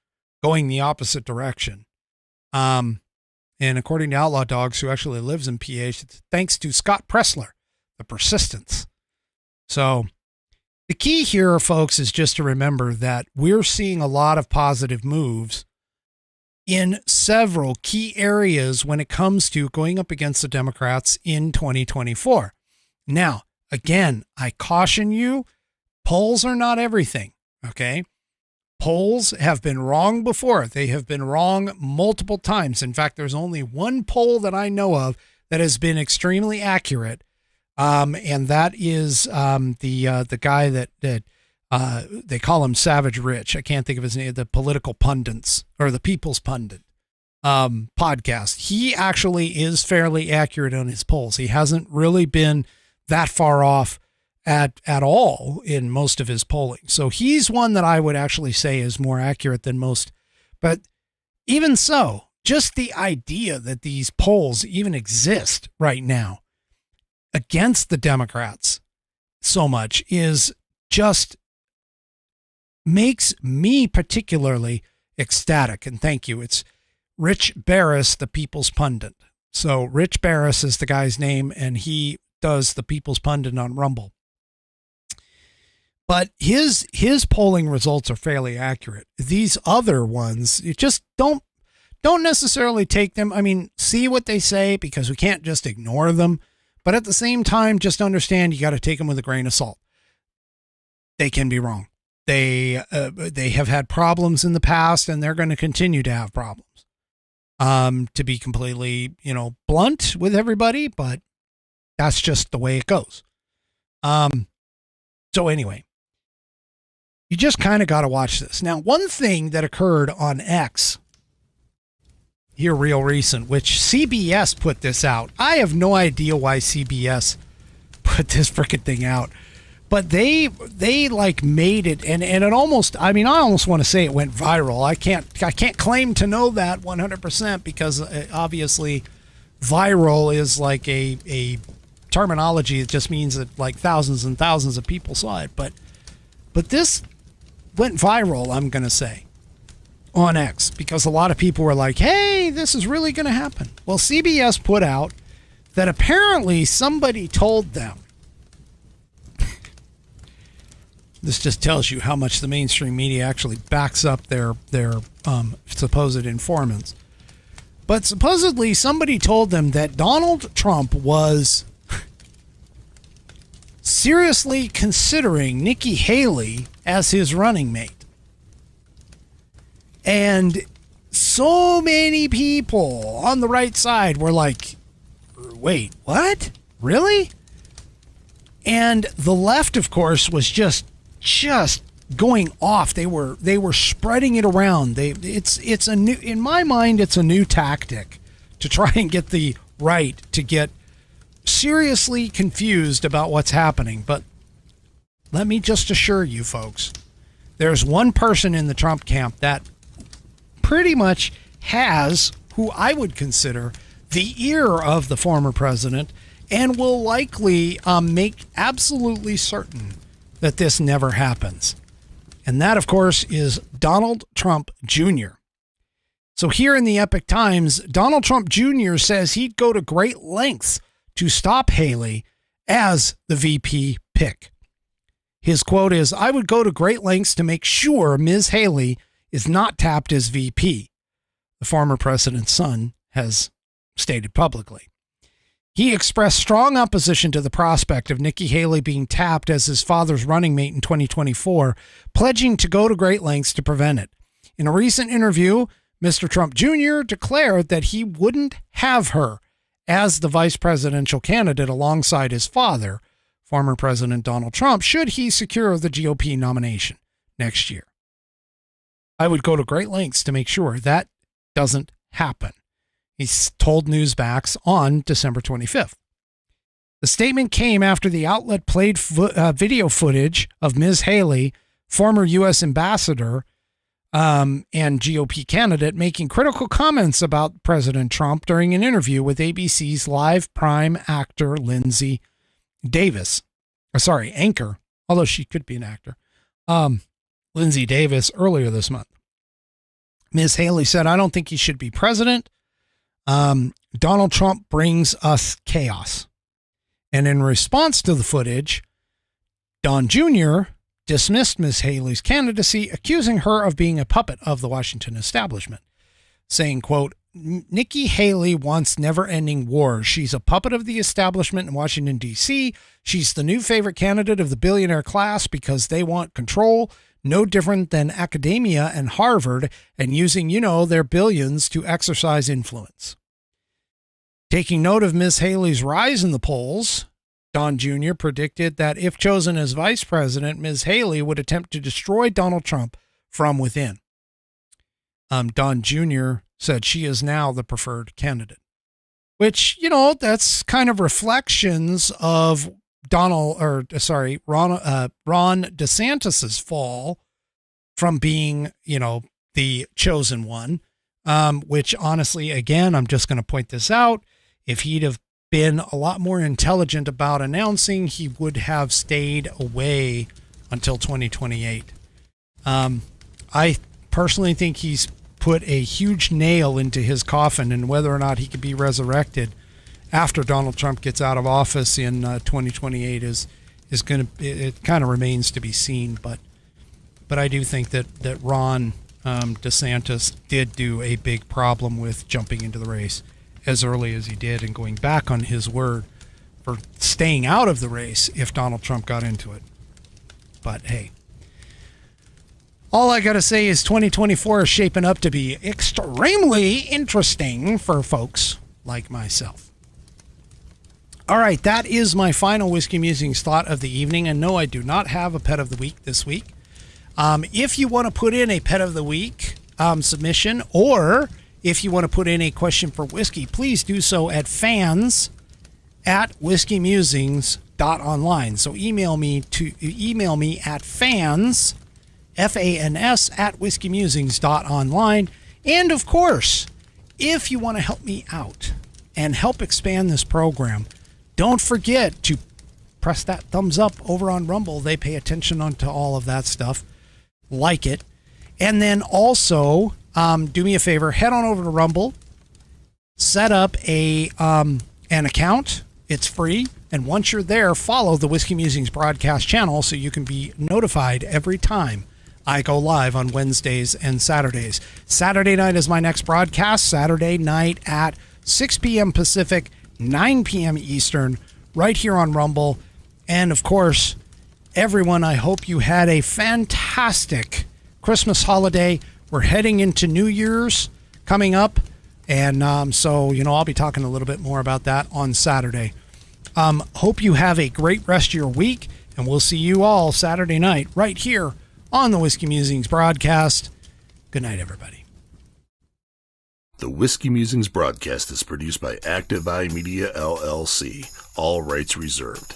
going the opposite direction. And according to Outlaw Dogs, who actually lives in PA, it's thanks to Scott Pressler, the persistence. So the key here, folks, is just to remember that we're seeing a lot of positive moves in several key areas when it comes to going up against the Democrats in 2024. Now, again, I caution you, polls are not everything, okay? Polls have been wrong before. They have been wrong multiple times. In fact, there's only one poll that I know of that has been extremely accurate, and that is the guy that they call him Savage Rich. I can't think of his name. The Political Pundits, or the People's Pundit podcast. He actually is fairly accurate on his polls. He hasn't really been that far off at all in most of his polling. So he's one that I would actually say is more accurate than most. But even so, just the idea that these polls even exist right now against the Democrats so much is just makes me particularly ecstatic. And thank you. It's Rich Barris, the People's Pundit. So Rich Barris is the guy's name, and he does the People's Pundit on Rumble. But his polling results are fairly accurate. These other ones, you just don't necessarily take them. I mean, see what they say, because we can't just ignore them. But at the same time, just understand you got to take them with a grain of salt. They can be wrong. They have had problems in the past, and they're going to continue to have problems. to be completely, blunt with everybody, but that's just the way it goes. So anyway, you just kind of got to watch this. Now, one thing that occurred on X here real recent, which CBS put this out. I have no idea why CBS put this freaking thing out, but they like made it, and it almost, I almost want to say it went viral. I can't claim to know that 100% because obviously viral is like a terminology. It just means that like thousands and thousands of people saw it, but this went viral, I'm going to say, on X, because a lot of people were like, hey, this is really going to happen. Well, CBS put out that apparently somebody told them. This just tells you how much the mainstream media actually backs up their supposed informants. But supposedly somebody told them that Donald Trump was seriously considering Nikki Haley as his running mate. And so many people on the right side were like, wait, what? Really? And the left, of course, was just going off. They were spreading it around. It's a new, in my mind, it's a new tactic to try and get the right to get seriously confused about what's happening. But let me just assure you folks, there's one person in the Trump camp that pretty much has, who I would consider the ear of the former president, and will likely make absolutely certain that this never happens. And that, of course, is Donald Trump Jr. So here in the Epic Times, Donald Trump Jr. says he'd go to great lengths to stop Haley as the VP pick. His quote is, "I would go to great lengths to make sure Ms. Haley is not tapped as VP," the former president's son has stated publicly. He expressed strong opposition to the prospect of Nikki Haley being tapped as his father's running mate in 2024, pledging to go to great lengths to prevent it. In a recent interview, Mr. Trump Jr. declared that he wouldn't have her as the vice presidential candidate alongside his father, former President Donald Trump, should he secure the GOP nomination next year. "I would go to great lengths to make sure that doesn't happen," he told Newsmax on December 25th. The statement came after the outlet played video footage of Ms. Haley, former U.S. ambassador and GOP candidate, making critical comments about President Trump during an interview with ABC's live prime actor Lindsay Davis. Anchor, although she could be an actor. Lindsay Davis earlier this month. Ms. Haley said, "I don't think he should be president. Donald Trump brings us chaos." And in response to the footage, Don Jr. dismissed Ms. Haley's candidacy, accusing her of being a puppet of the Washington establishment, saying, quote, "Nikki Haley wants never-ending wars. She's a puppet of the establishment in Washington, D.C. She's the new favorite candidate of the billionaire class because they want control, no different than academia and Harvard, and using, their billions to exercise influence." Taking note of Ms. Haley's rise in the polls, Don Jr. predicted that if chosen as vice president, Ms. Haley would attempt to destroy Donald Trump from within. Don Jr. said she is now the preferred candidate, which, that's kind of reflections of Ron DeSantis's fall from being, the chosen one, which honestly, again, I'm just going to point this out. If he'd have been a lot more intelligent about announcing, he would have stayed away until 2028. I personally think he's put a huge nail into his coffin, and whether or not he could be resurrected after Donald Trump gets out of office in 2028 is going to, it kind of remains to be seen. But I do think that Ron DeSantis did do a big problem with jumping into the race as early as he did and going back on his word for staying out of the race if Donald Trump got into it. But hey, All I got to say is 2024 is shaping up to be extremely interesting for folks like myself. All right, that is my final Whiskey Musings thought of the evening. And no, I do not have a pet of the week this week. If you want to put in a pet of the week submission, or if you want to put in a question for whiskey, please do so at fans@whiskeymusings.online. So email me at fans, FANS, at whiskeymusings.online. And of course, if you want to help me out and help expand this program, don't forget to press that thumbs up over on Rumble. They pay attention to all of that stuff. Like it. And then also, do me a favor, head on over to Rumble, set up an account. It's free. And once you're there, follow the Whiskey Musings Broadcast channel so you can be notified every time I go live on Wednesdays and Saturdays. Saturday night is my next broadcast. Saturday night at 6 p.m. Pacific, 9 p.m. Eastern, right here on Rumble. And of course, everyone, I hope you had a fantastic Christmas holiday. We're heading into New Year's coming up. And so, I'll be talking a little bit more about that on Saturday. Hope you have a great rest of your week. And we'll see you all Saturday night right here on the Whiskey Musings Broadcast. Good night, everybody. The Whiskey Musings Broadcast is produced by Active Eye Media, LLC. All rights reserved.